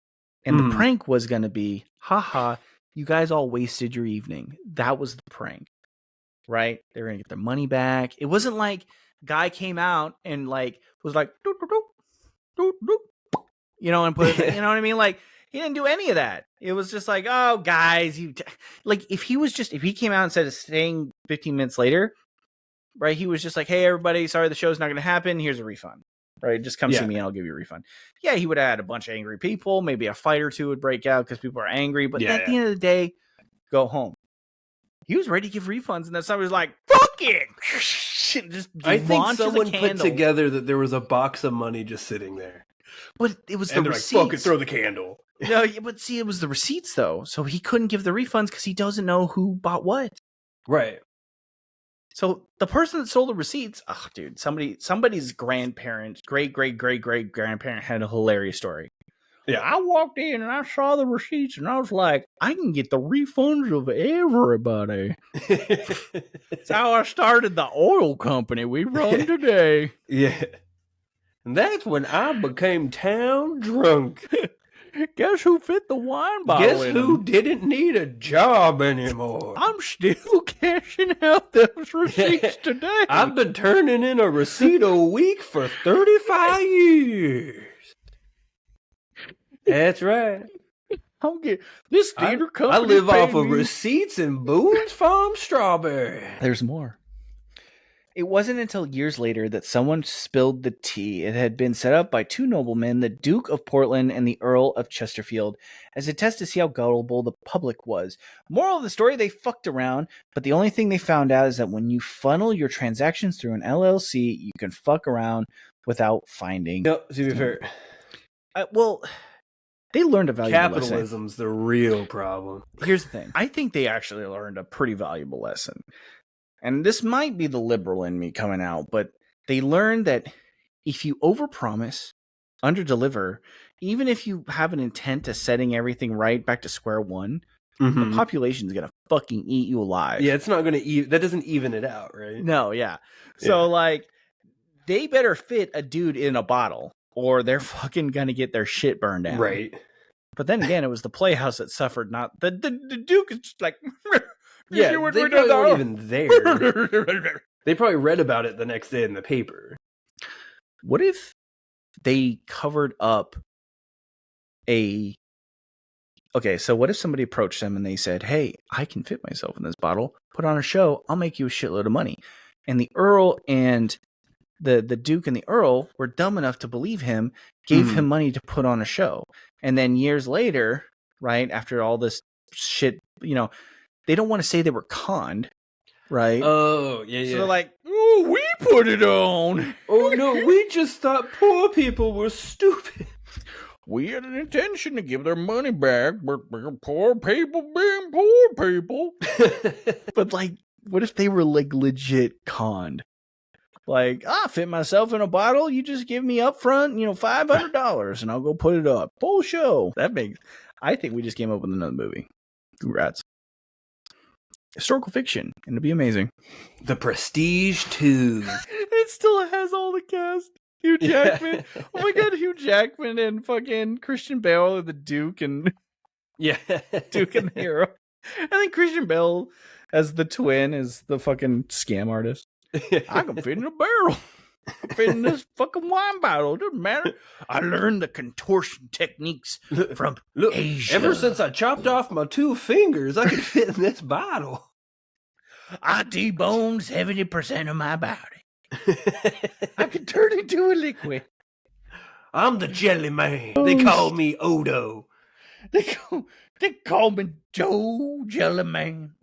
And the prank was going to be, haha, you guys all wasted your evening. That was the prank. Right? They were going to get their money back. It wasn't like guy came out and like was like, doo, doo, doo, doo, doo, you know, and put it, you know what I mean? Like, he didn't do any of that. It was just like, oh, guys, like if he came out instead of staying 15 minutes later, right? He was just like, hey, everybody, sorry, the show's not going to happen. Here's a refund, right? Just come see me and I'll give you a refund. Yeah, he would have had a bunch of angry people. Maybe a fight or two would break out because people are angry. But at the end of the day, go home. He was ready to give refunds, and then somebody was like, fuck it. Just I think someone put together that there was a box of money just sitting there. But it was and the receipts. Like, fuck it, throw the candle. No, but see, it was the receipts, though. So he couldn't give the refunds because he doesn't know who bought what. Right. So the person that sold the receipts, dude, somebody's grandparents, great-great-great-great-grandparent had a hilarious story. Yeah, I walked in and I saw the receipts and I was like, I can get the refunds of everybody. That's how I started the oil company we run today. Yeah. And that's when I became town drunk. Guess who fit the wine bottle? Guess who didn't need a job anymore? I'm still cashing out those receipts today. I've been turning in a receipt a week for 35 years. That's right. I'll get this theater company. I live off of me. receipts and Boone's Farm strawberry. There's more. It wasn't until years later that someone spilled the tea. It had been set up by two noblemen, the Duke of Portland and the Earl of Chesterfield, as a test to see how gullible the public was. Moral of the story, they fucked around, but the only thing they found out is that when you funnel your transactions through an LLC, you can fuck around without finding. No, to be fair. Well, they learned a valuable Capitalism's lesson. the real problem. Here's the thing. I think they actually learned a pretty valuable lesson. And this might be the liberal in me coming out, but they learned that if you overpromise, underdeliver, even if you have an intent to setting everything right back to square one, the population's gonna fucking eat you alive. Yeah, it's not gonna that doesn't even it out, right? No, yeah. So like, they better fit a dude in a bottle, or they're fucking gonna get their shit burned down. Right. But then again, it was the Playhouse that suffered, not the Duke is just like. Yeah, they probably weren't even there. They probably read about it the next day in the paper. What if they covered up Okay, so what if somebody approached them and they said, hey, I can fit myself in this bottle, put on a show, I'll make you a shitload of money. And the Earl and the Duke and the Earl were dumb enough to believe him, gave him money to put on a show. And then years later, right, after all this shit, they don't want to say they were conned, right? Oh, yeah. So they're like, oh, we put it on. Oh, no, we just thought poor people were stupid. We had an intention to give their money back, but poor people being poor people. But, like, what if they were, like, legit conned? Like, fit myself in a bottle, you just give me up front, $500, and I'll go put it up. Full show. I think we just came up with another movie. Congrats. Historical fiction, and it'd be amazing. The Prestige 2. It still has all the cast. Hugh Jackman. Yeah. Oh my god, Hugh Jackman and fucking Christian Bale are the Duke and Duke and the hero. And then Christian Bale as the twin is the fucking scam artist. I can fit in a barrel. Fit in this fucking wine bottle. It doesn't matter. I learned the contortion techniques from Asia. Ever since I chopped off my 2 fingers, I can fit in this bottle. I deboned 70% of my body. I can turn into a liquid. I'm the jelly man. They call me Odo. They call me Joe Jelly Man.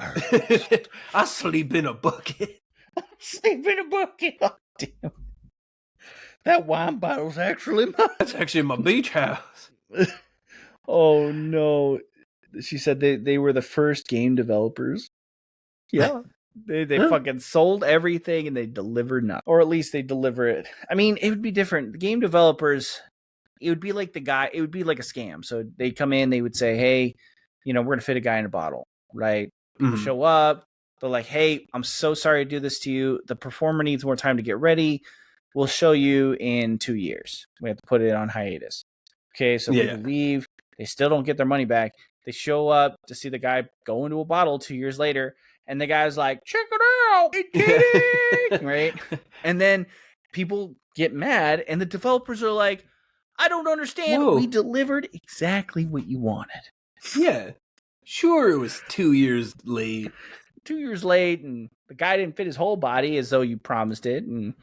I sleep in a bucket. Sleep in a bucket. Oh, damn. That wine bottle's actually mine. That's actually my beach house. Oh, no. She said they were the first game developers. Yeah. They fucking sold everything and they delivered nothing. Or at least they deliver it. I mean, it would be different. The game developers, it would be like it would be like a scam. So they'd come in, they would say, hey, we're going to fit a guy in a bottle, right? People show up. They're like, hey, I'm so sorry to do this to you. The performer needs more time to get ready. We'll show you in 2 years. We have to put it on hiatus. Okay, so people leave. They still don't get their money back. They show up to see the guy go into a bottle 2 years later. And the guy's like, check it out. It did it. Right? And then people get mad. And the developers are like, I don't understand. Whoa. We delivered exactly what you wanted. Yeah. Sure, it was 2 years late. 2 years late, and the guy didn't fit his whole body as though you promised it. And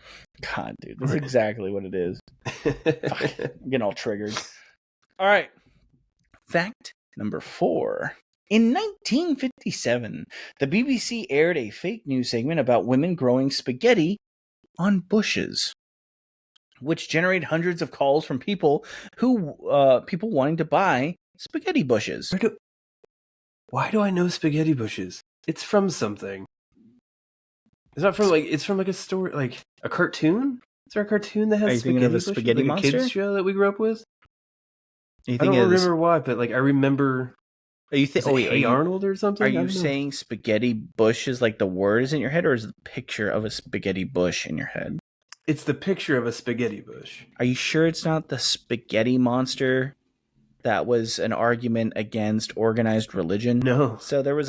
God, dude, that's exactly what it is. Fuck, I'm getting all triggered. All right. Fact number 4. In 1957, the BBC aired a fake news segment about women growing spaghetti on bushes, which generated hundreds of calls from people wanting to buy spaghetti bushes. Why do I know spaghetti bushes? It's from something. It's not from it's from a story, like a cartoon. Is there a cartoon that has spaghetti bushes? Spaghetti like a kids show that we grew up with? I don't remember why, but I remember. Are you Hey Arnold or something? Are you saying spaghetti bush is like the word is in your head, or is the picture of a spaghetti bush in your head? It's the picture of a spaghetti bush. Are you sure it's not the spaghetti monster that was an argument against organized religion? No. So there was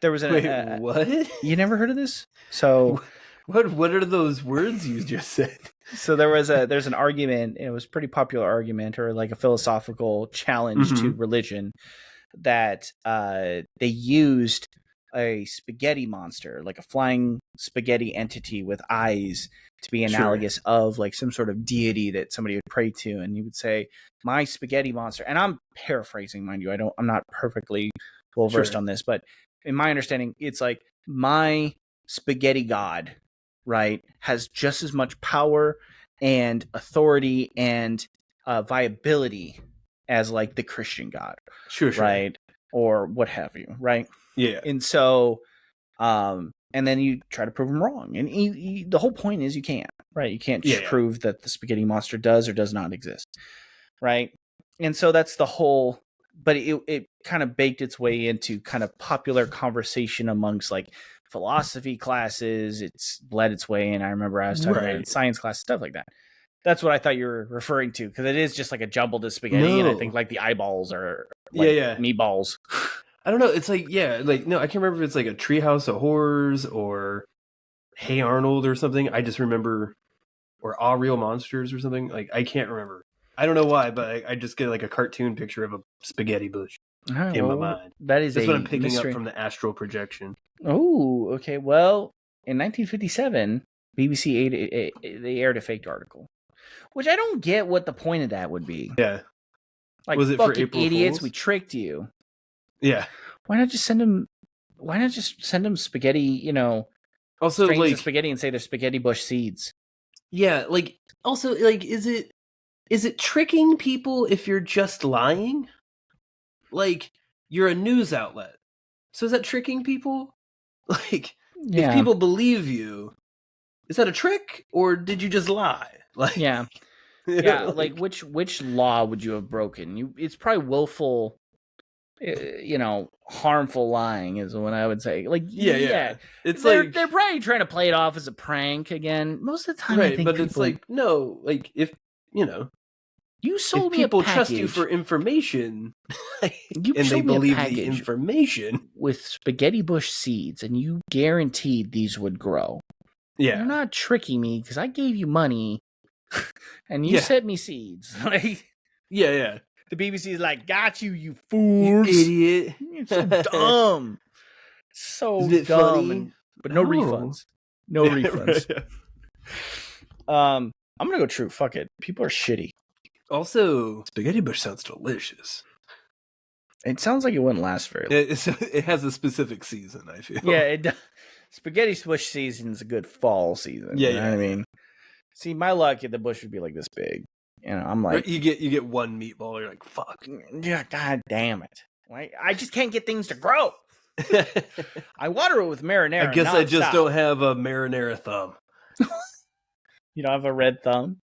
Wait, what? You never heard of this? So What are those words you just said? So there's an argument, it was a pretty popular argument, or like a philosophical challenge to religion, that they used a spaghetti monster, like a flying spaghetti entity with eyes, to be analogous of like some sort of deity that somebody would pray to, and you would say, my spaghetti monster. And I'm paraphrasing, mind you, I'm not perfectly well versed on this, but in my understanding, it's like my spaghetti god, right, has just as much power and authority and viability as like the Christian God, right, or what have you, right? Yeah. And so, and then you try to prove him wrong, and the whole point is you can't, right? You can't prove that the spaghetti monster does or does not exist, right? And so that's the whole. But it kind of baked its way into kind of popular conversation amongst like philosophy classes. It's bled its way, and I remember I was talking about it in science class, stuff like that. That's what I thought you were referring to, because it is just like a jumbled spaghetti, and I think like the eyeballs are like meatballs. I don't know. It's like, no, I can't remember if it's like a Treehouse of Horrors or Hey Arnold or something. I just remember, or All Real Monsters or something. Like, I can't remember. I don't know why, but I just get like a cartoon picture of a spaghetti bush in my mind. That's what I'm picking up from the astral projection. Oh, okay. Well, in 1957, BBC they aired a faked article, which I don't get what the point of that would be. Yeah. Like, was it fucking for April idiots, Fools? We tricked you. Yeah. Why not just send them spaghetti, also strings like of spaghetti and say they're spaghetti bush seeds? Yeah, like, also, like, is it tricking people if you're just lying? Like, you're a news outlet. So is that tricking people? Like, if people believe you, is that a trick, or did you just lie? Like, yeah, like which law would you have broken? It's probably willful, harmful lying is what I would say. Like, it's they're probably trying to play it off as a prank again. Most of the time, I think but it's like, no, like, if you sold if me people a package, trust you for information, and they believe the information with spaghetti bush seeds, and you guaranteed these would grow. Yeah, you're not tricking me because I gave you money, and you sent me seeds. Like, yeah. The BBC is like, got you fools, you idiot! You're so dumb, so Isn't it dumb. funny? But no refunds. No refunds. I'm gonna go true. Fuck it. People are shitty. Also, spaghetti bush sounds delicious. It sounds like it wouldn't last very long. It has a specific season, I feel. Yeah, it does. Spaghetti bush season is a good fall season. Yeah, you know what I mean? See, my luck, the bush would be like this big. I'm like, you get one meatball. You're like, fuck. Yeah, god damn it! I just can't get things to grow. I water it with marinara. I guess I just don't have a marinara thumb. You don't have a red thumb.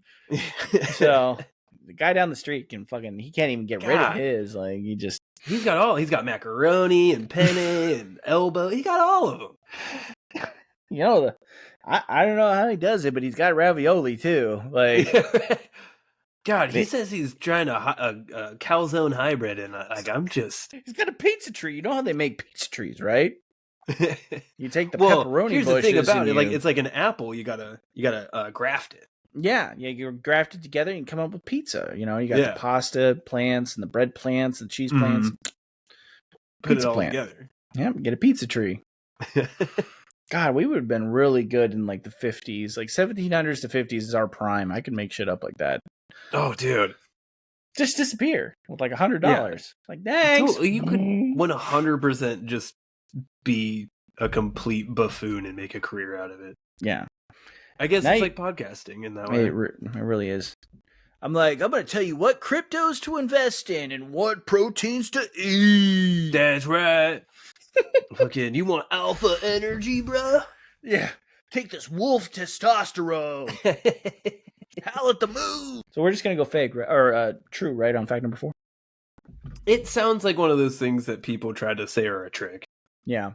So the guy down the street he can't even get rid of his. Like, he's got macaroni and penne and elbow. He got all of them. I don't know how he does it, but he's got ravioli too. Like, God, he says he's trying a calzone hybrid, and he's got a pizza tree. You know how they make pizza trees, right? You take the pepperoni here's bushes. The thing about it, like, it's like an apple. You gotta graft it. Yeah, you graft it together and you come up with pizza. You got the pasta plants and the bread plants and cheese plants. Put it all together. Yeah, get a pizza tree. God, we would have been really good in like the 50s. Like 1700s to 50s is our prime. I could make shit up like that. Oh, dude. Just disappear with like $100. Yeah. Like, thanks. You could 100% just be a complete buffoon and make a career out of it. Yeah. I guess it's like podcasting in that way. It really is. I'm going to tell you what cryptos to invest in and what proteins to eat. That's right. Fucking, you want alpha energy, bro? Yeah. Take this wolf testosterone. Howl at the moon. So we're just going to go fake, or true, right, on fact number 4? It sounds like one of those things that people try to say are a trick. Yeah.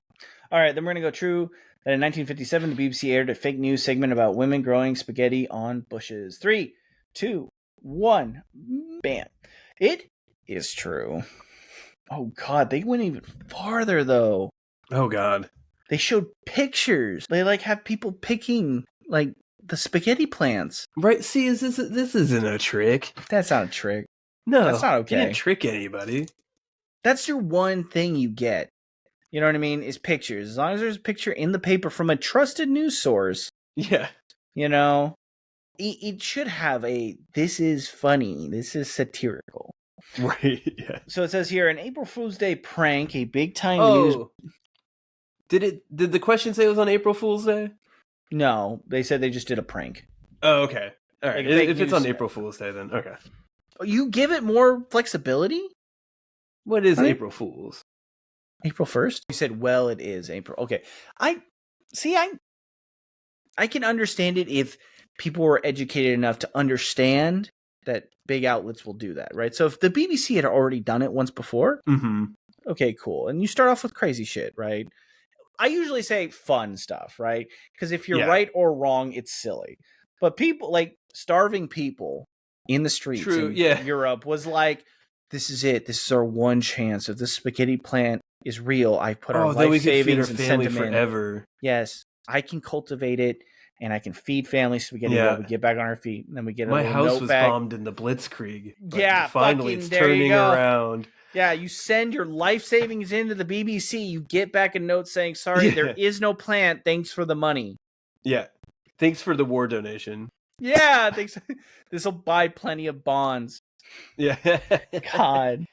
All right, then we're going to go true. That in 1957, the BBC aired a fake news segment about women growing spaghetti on bushes. 3, 2, 1. Bam. It is true. Oh, God. They went even farther, though. Oh, God. They showed pictures. They like have people picking like the spaghetti plants. Right? See, this isn't a trick. That's not a trick. No, that's not okay. You didn't trick anybody. That's your one thing you get. You know what I mean? Is pictures. As long as there's a picture in the paper from a trusted news source. Yeah. You know, it should have a, this is funny. This is satirical. Right. Yeah. So it says here, an April Fool's Day prank, a big time news. Did the question say it was on April Fool's Day? No, they said they just did a prank. Oh, okay. All right. Like if it's on April Fool's Day, then okay. You give it more flexibility? What is April Fool's? April 1st? You said, well, it is April. Okay. I can understand it if people were educated enough to understand that big outlets will do that, right? So if the BBC had already done it once before, okay, cool. And you start off with crazy shit, right? I usually say fun stuff, right? Because if you're right or wrong, it's silly. But people, like starving people in the streets in Europe was like, this is it. This is our one chance. If this spaghetti plant is real, I put our life savings and send them forever. Yes, I can cultivate it, and I can feed family spaghetti while we get back on our feet, and then we get a My little house note was back. bombed in the Blitzkrieg. Yeah, finally it's turning around. Yeah, you send your life savings into the BBC. You get back a note saying, "Sorry, there is no plant. Thanks for the money." Yeah, thanks for the war donation. Yeah, thanks. This will buy plenty of bonds. Yeah. God.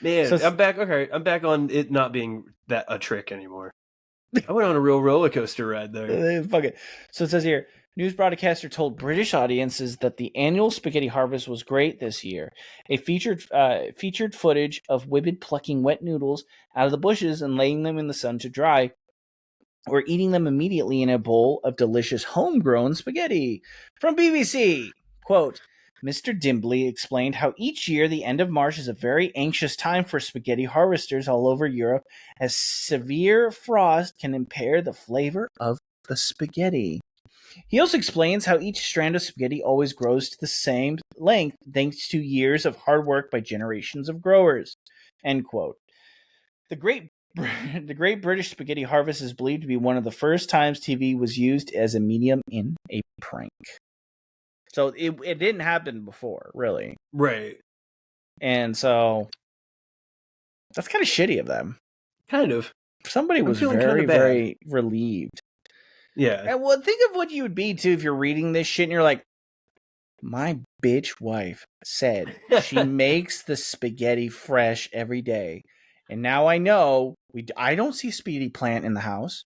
Man, so, I'm back. Okay, I'm back on it not being that a trick anymore. I went on a real roller coaster ride there. Fuck it. So it says here, news broadcaster told British audiences that the annual spaghetti harvest was great this year. A featured footage of women plucking wet noodles out of the bushes and laying them in the sun to dry, or eating them immediately in a bowl of delicious homegrown spaghetti. From BBC, quote, Mr. Dimbley explained how each year the end of March is a very anxious time for spaghetti harvesters all over Europe, as severe frost can impair the flavor of the spaghetti. He also explains how each strand of spaghetti always grows to the same length thanks to years of hard work by generations of growers. End quote. The Great British Spaghetti Harvest is believed to be one of the first times TV was used as a medium in a prank. So it didn't happen before, really. Right. And so that's kind of shitty of them. Kind of. Somebody was very, very relieved. Yeah. And well, think of what you would be, too, if you're reading this shit and you're like, my bitch wife said she makes the spaghetti fresh every day. And now I know I don't see a spaghetti plant in the house.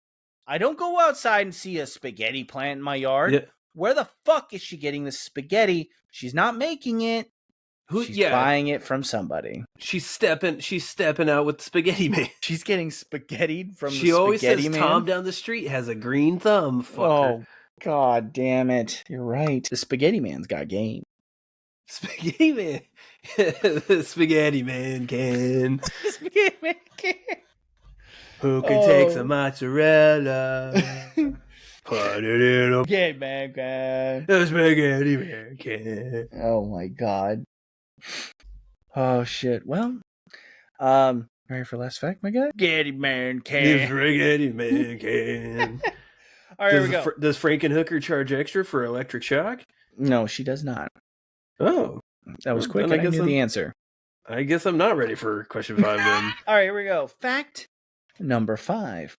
I don't go outside and see a spaghetti plant in my yard. Yeah. Where the fuck is she getting the spaghetti? She's not making it. She's buying it from somebody. She's stepping out with the spaghetti man. She's getting spaghetti from the spaghetti man. She always says Tom down the street has a green thumb. Fucker. Oh, God damn it. You're right. The spaghetti man's got game. Spaghetti man. The spaghetti man can. Spaghetti man can. Who can take some mozzarella? Put it in a spaghetti man can. The spaghetti man can. Oh my God. Oh shit. Well, ready for last fact, my guy? Spaghetti man can. The spaghetti man can. All right, here we go. Does Frankenhooker charge extra for electric shock? No, she does not. Oh. That was quick, and I knew the answer. I guess I'm not ready for question 5 then. All right, here we go. Fact number 5.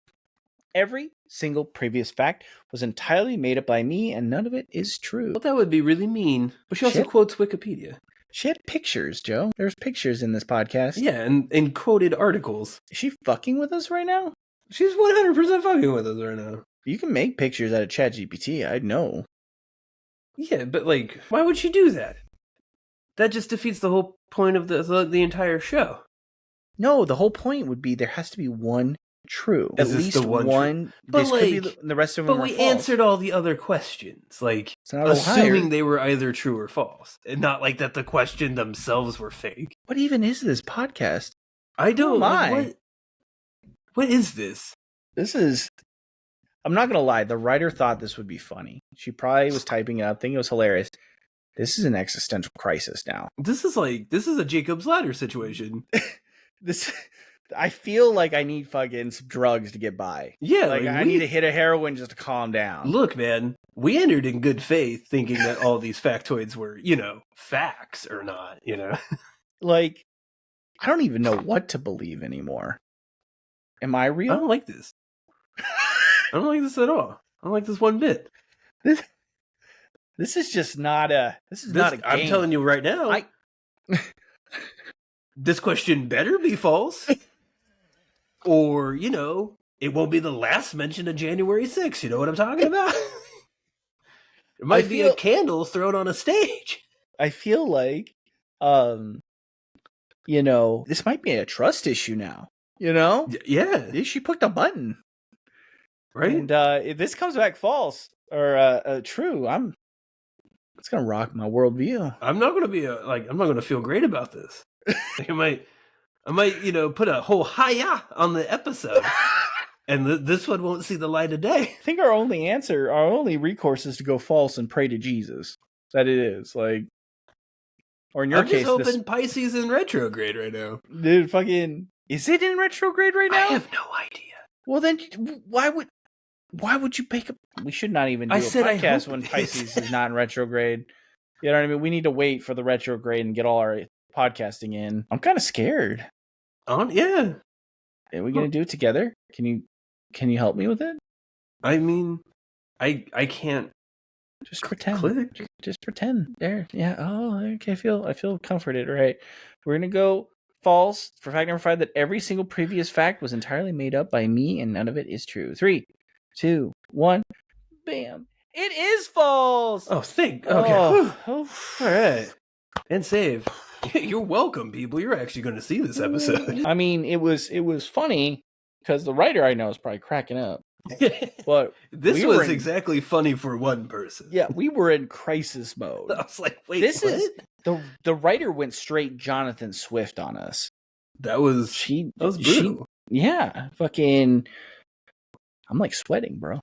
Every single previous fact was entirely made up by me, and none of it is true. Well, that would be really mean. But she also quotes Wikipedia. She had pictures, Joe. There's pictures in this podcast. Yeah, and quoted articles. Is she fucking with us right now? She's 100% fucking with us right now. You can make pictures out of ChatGPT. I know. Yeah, but like, why would she do that? That just defeats the whole point of the entire show. No, the whole point would be there has to be one true. At least one. But this could be the rest of them. But we answered all the other questions, like assuming higher. They were either true or false, and not like that the question themselves were fake. What even is this podcast? I don't. What is this? This is. I'm not gonna lie. The writer thought this would be funny. She probably was typing it up, thinking it was hilarious. This is an existential crisis now. This is a Jacob's Ladder situation. This I feel like I need fucking some drugs to get by. Yeah, like I need to hit a heroin just to calm down. Look, man, we entered in good faith thinking that all these factoids were, facts or not, Like, I don't even know what to believe anymore. Am I real? I don't like this. I don't like this at all. I don't like this one bit. This is just not a. This is not a game. I'm telling you right now. This question better be false. Or, it won't be the last mention of January 6th. You know what I'm talking about? It might be a candle thrown on a stage. I feel like, this might be a trust issue now. Yeah. She picked a button. Right? And if this comes back false or true, it's gonna rock my worldview. I'm not gonna be I'm not gonna feel great about this. I might, put a whole hiya on the episode, and this one won't see the light of day. I think our only recourse is to go false and pray to Jesus. That it is or in your case, I'm just hoping Pisces in retrograde right now. Dude, fucking, is it in retrograde right now? I have no idea. Well, then why would you pick up? We should not even do a podcast when Pisces is not in retrograde. You know what I mean? We need to wait for the retrograde and get all our podcasting in. I'm kind of scared. Yeah. Are we gonna do it together? Can you help me with it? I mean, I can't. Just pretend. Click. Just pretend. There. Yeah. Oh, okay. I feel comforted. Right. We're gonna go false for fact number 5 that every single previous fact was entirely made up by me and none of it is true. 3, 2, 1. Bam. It is false. Oh, okay. Oh. All right. And save. You're welcome, people. You're actually going to see this episode. I mean, it was funny because the writer I know is probably cracking up. But this was exactly funny for one person. Yeah, we were in crisis mode. I was like, wait, this what? is the writer went straight Jonathan Swift on us. That was brutal. Yeah, fucking. I'm like sweating, bro.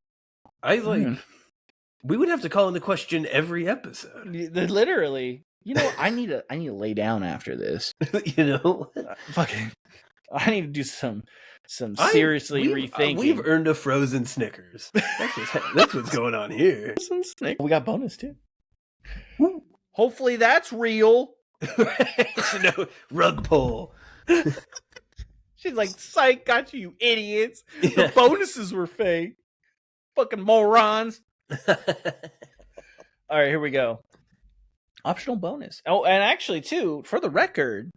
We would have to call into question every episode. Literally. I need to lay down after this. Fucking. I need to do some seriously rethinking. We've earned a frozen Snickers. That's what's going on here. Some Snickers. We got bonus too. Hopefully that's real. Rug pull. She's like, psych, got you idiots. The bonuses were fake. Fucking morons. All right, here we go. Optional bonus. Oh, and actually, too, for the record,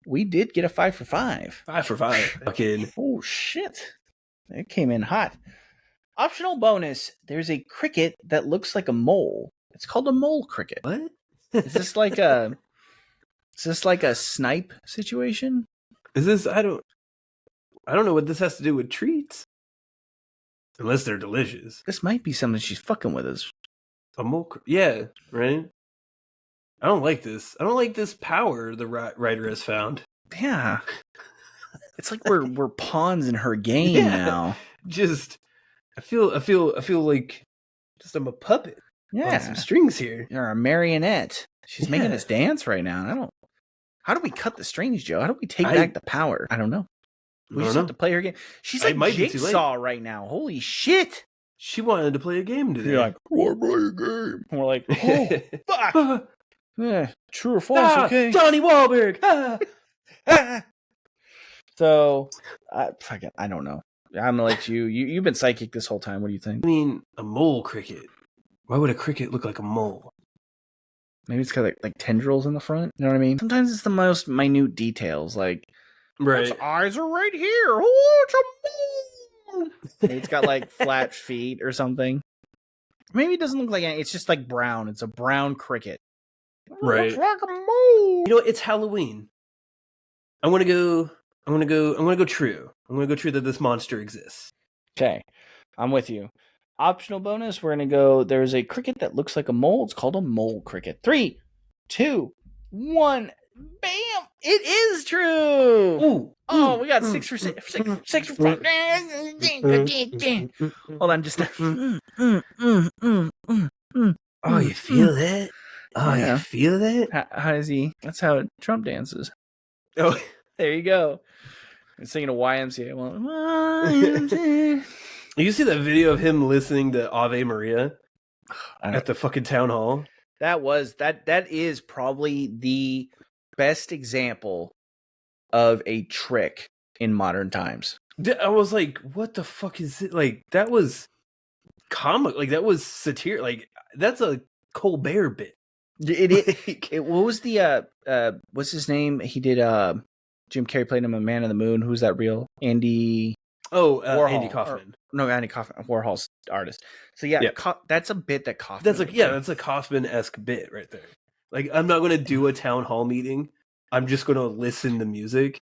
we did get a 5 for 5. 5 for 5. Fucking. Oh, shit. It came in hot. Optional bonus. There's a cricket that looks like a mole. It's called a mole cricket. What? Is this like a snipe situation? Is this? I don't know what this has to do with treats. Unless they're delicious. This might be something she's fucking with us. A mole yeah, right? I don't like this. I don't like this power the writer has found. Yeah. It's like we're pawns in her game now. Just I feel like just I'm a puppet. Yeah. On some strings here. You're a marionette. She's making us dance right now. How do we cut the strings, Joe? How do we take back the power? I don't know. We just have to play her game. She's like Jigsaw right now. Holy shit. She wanted to play a game today. You're like, want to play a game? And we're like, oh, fuck. Yeah, true or false, okay. Donnie Wahlberg. So, I don't know. I'm going to let you've been psychic this whole time. What do you think? I mean, a mole cricket. Why would a cricket look like a mole? Maybe it's got like tendrils in the front. You know what I mean? Sometimes it's the most minute details. Like, right. Its eyes are right here. Oh, it's a mole. Maybe it's got like flat feet or something. Maybe it doesn't look like anything. It's just like brown. It's a brown cricket. Right. Looks like a mole. It's Halloween. I'm gonna go true. I'm gonna go true that this monster exists. Okay. I'm with you. Optional bonus, we're going to go, there's a cricket that looks like a mole. It's called a mole cricket. 3, 2, 1. Bam! It is true! Ooh. Oh, we got 6 for 6. 6 for 5. Hold on, just... Oh, you feel that? Oh, yeah. You feel that? How does he... That's how Trump dances. Oh. There you go. Singing a YMCA. Well, YMCA. You see that video of him listening to Ave Maria at the fucking town hall? That is probably the best example of a trick in modern times. I was like, what the fuck is it? Like, that was comic. Like, that was satire. Like, that's a Colbert bit. What was the what's his name? He did Jim Carrey played him a Man on the Moon. Who's that real? Andy Warhol. Andy Kaufman. Andy Kaufman, Warhol's artist. So yeah. That's a bit that Kaufman. That's a Kaufman-esque bit right there. Like, I'm not going to do a town hall meeting. I'm just going to listen to music.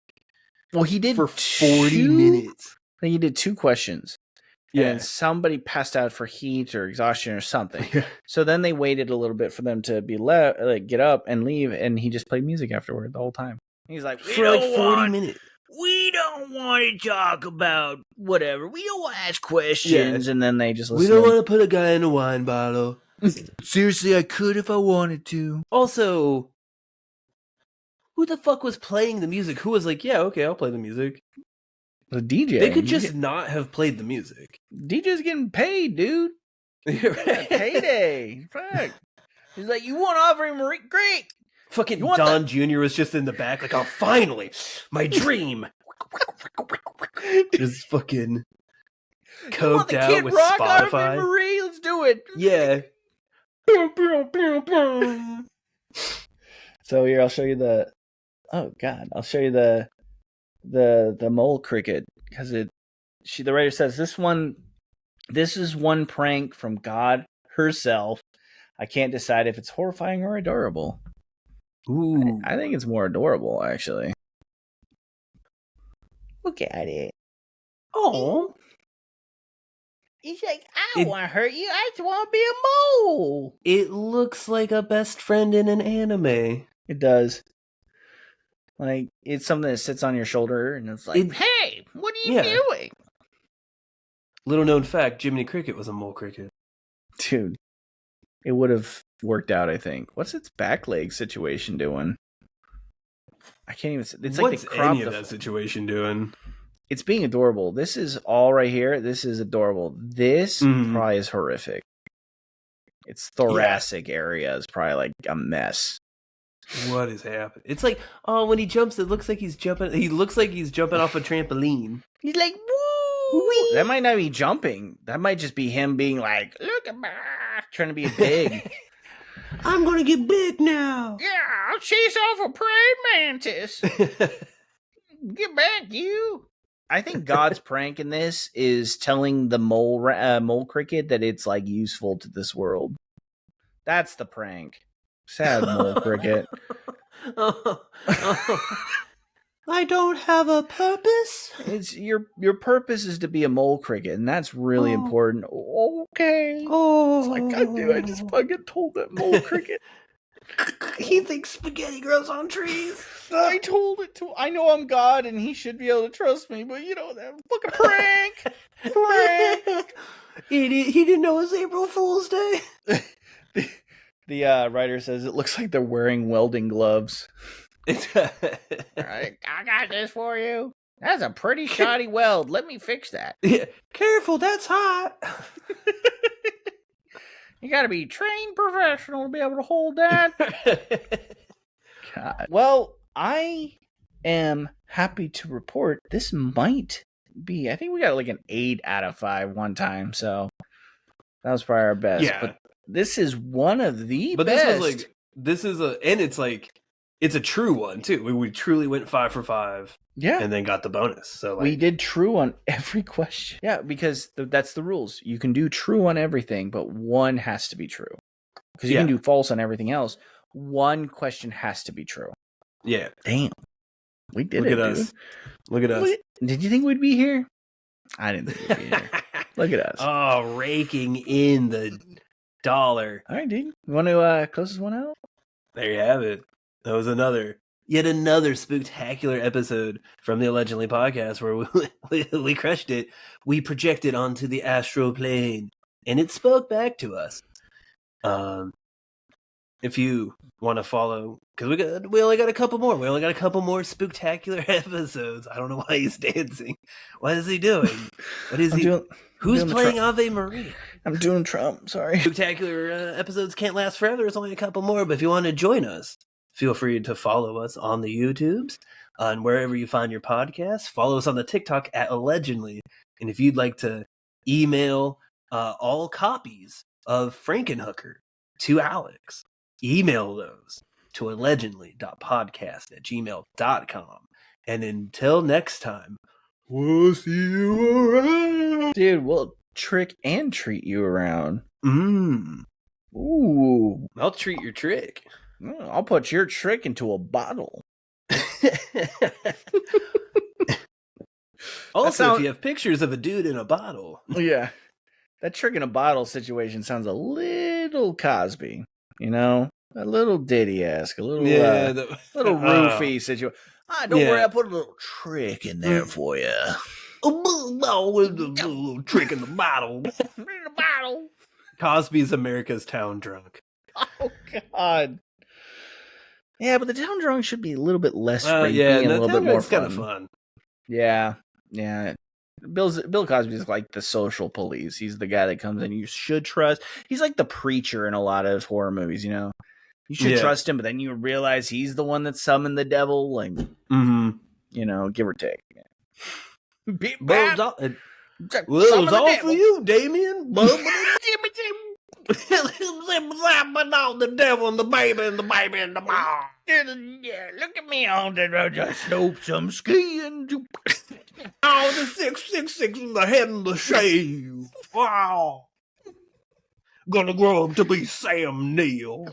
Well, he did for 40 minutes. I think he did 2 questions. Yeah. And somebody passed out for heat or exhaustion or something. Yeah. So then they waited a little bit for them to be get up and leave, and he just played music afterward the whole time. He's like, for like 40 minutes. We don't want to talk about whatever. We don't want to ask questions. Yeah. And then they just listen. We don't want to put a guy in a wine bottle. Seriously, I could if I wanted to. Also, who the fuck was playing the music? Who was like, yeah, okay, I'll play the music? The DJ. They could just not have played the music. DJ's getting paid, dude. Payday. Fuck. He's like, you want Ave Maria? Great. Fucking Don Jr. was just in the back, like, oh, finally, my dream. Just fucking coked out Kid with Rock, Spotify. Ave Maria, let's do it. Yeah. So here, I'll show you the. Oh God, I'll show you the mole cricket because the writer says this is one prank from God herself. I can't decide if it's horrifying or adorable. Ooh. I think it's more adorable, actually. Look at it. Oh. He's like, I don't want to hurt you. I just want to be a mole. It looks like a best friend in an anime. It does. Like, it's something that sits on your shoulder, and it's like, hey, what are you doing? Little known fact, Jiminy Cricket was a mole cricket. Dude, it would have worked out, I think. What's its back leg situation doing? I can't even... It's like what's any of that situation doing? It's being adorable. This is all right here. This is adorable. This probably is horrific. Its thoracic area is probably like a mess. What is happening? It's like, oh, when he jumps, it looks like he's jumping. He looks like he's jumping off a trampoline. He's like, woo! Wee. That might not be jumping. That might just be him being like, look at me, trying to be big. I'm gonna get big now. Yeah, I'll chase off a praying mantis. Get back, you. I think God's prank in this is telling the mole cricket that it's like useful to this world. That's the prank. Sad mole cricket. I don't have a purpose. It's your purpose is to be a mole cricket, and that's really important. Okay. Oh, it's like, God damn, I just fucking told that mole cricket. He thinks spaghetti grows on trees. I told it to. I know I'm God, and he should be able to trust me. But you know that fucking prank. Idiot! He didn't know it was April Fool's Day. The writer says it looks like they're wearing welding gloves. All right, I got this for you. That's a pretty shoddy weld. Let me fix that. Yeah. Careful, that's hot. You got to be trained professional to be able to hold that. God. Well, I am happy to report this might be. I think we got like an 8 out of 5 one time, so that was probably our best. Yeah. But this is one of the best. This is it's a true one too. We truly went 5 for 5. Yeah. And then got the bonus. So we did true on every question. Yeah, because that's the rules. You can do true on everything, but one has to be true. Because you can do false on everything else. One question has to be true. Yeah. Damn. We did Look it, at us. dude. Look at us. Did you think we'd be here? I didn't think we'd be here. Look at us. Oh, raking in the dollar. All right, dude. You want to close this one out? There you have it. That was yet another spectacular episode from the Allegendly Podcast where we crushed it. We projected onto the astral plane, and it spoke back to us. if you want to follow, because we only got a couple more. We only got a couple more spectacular episodes. I don't know why he's dancing. What is he doing? What is he? Who's playing Ave Maria? I'm doing Trump. Sorry. Spectacular episodes can't last forever. There's only a couple more. But if you want to join us, feel free to follow us on the YouTubes and wherever you find your podcasts. Follow us on the TikTok at Allegendly. And if you'd like to email all copies of Frankenhooker to Alex, email those to allegendly.podcast@gmail.com. And until next time, we'll see you around. Dude, we'll trick and treat you around. Ooh. I'll treat your trick. I'll put your trick into a bottle. Also, if you have pictures of a dude in a bottle. Yeah. That trick in a bottle situation sounds a little Cosby, you know? A little Diddy-esque, a little little roofie situation. Don't worry, I put a little trick in there for you. A little trick in the bottle. In the bottle. Cosby's America's Town Drunk. Oh, God. Yeah, but the Town Drunk should be a little bit less rapey and a little bit more fun. Kind of fun. Yeah. Bill Cosby's like the social police. He's the guy that comes in you should trust. He's like the preacher in a lot of horror movies, you know? You should trust him, but then you realize he's the one that summoned the devil. Like, you know, give or take. It was all for you, Damien. The devil and the baby and the baby and the mom. Yeah, look at me on the just snoop some skiing. Oh, the 666 in the head and the shave. Wow. Gonna grow up to be Sam Neill.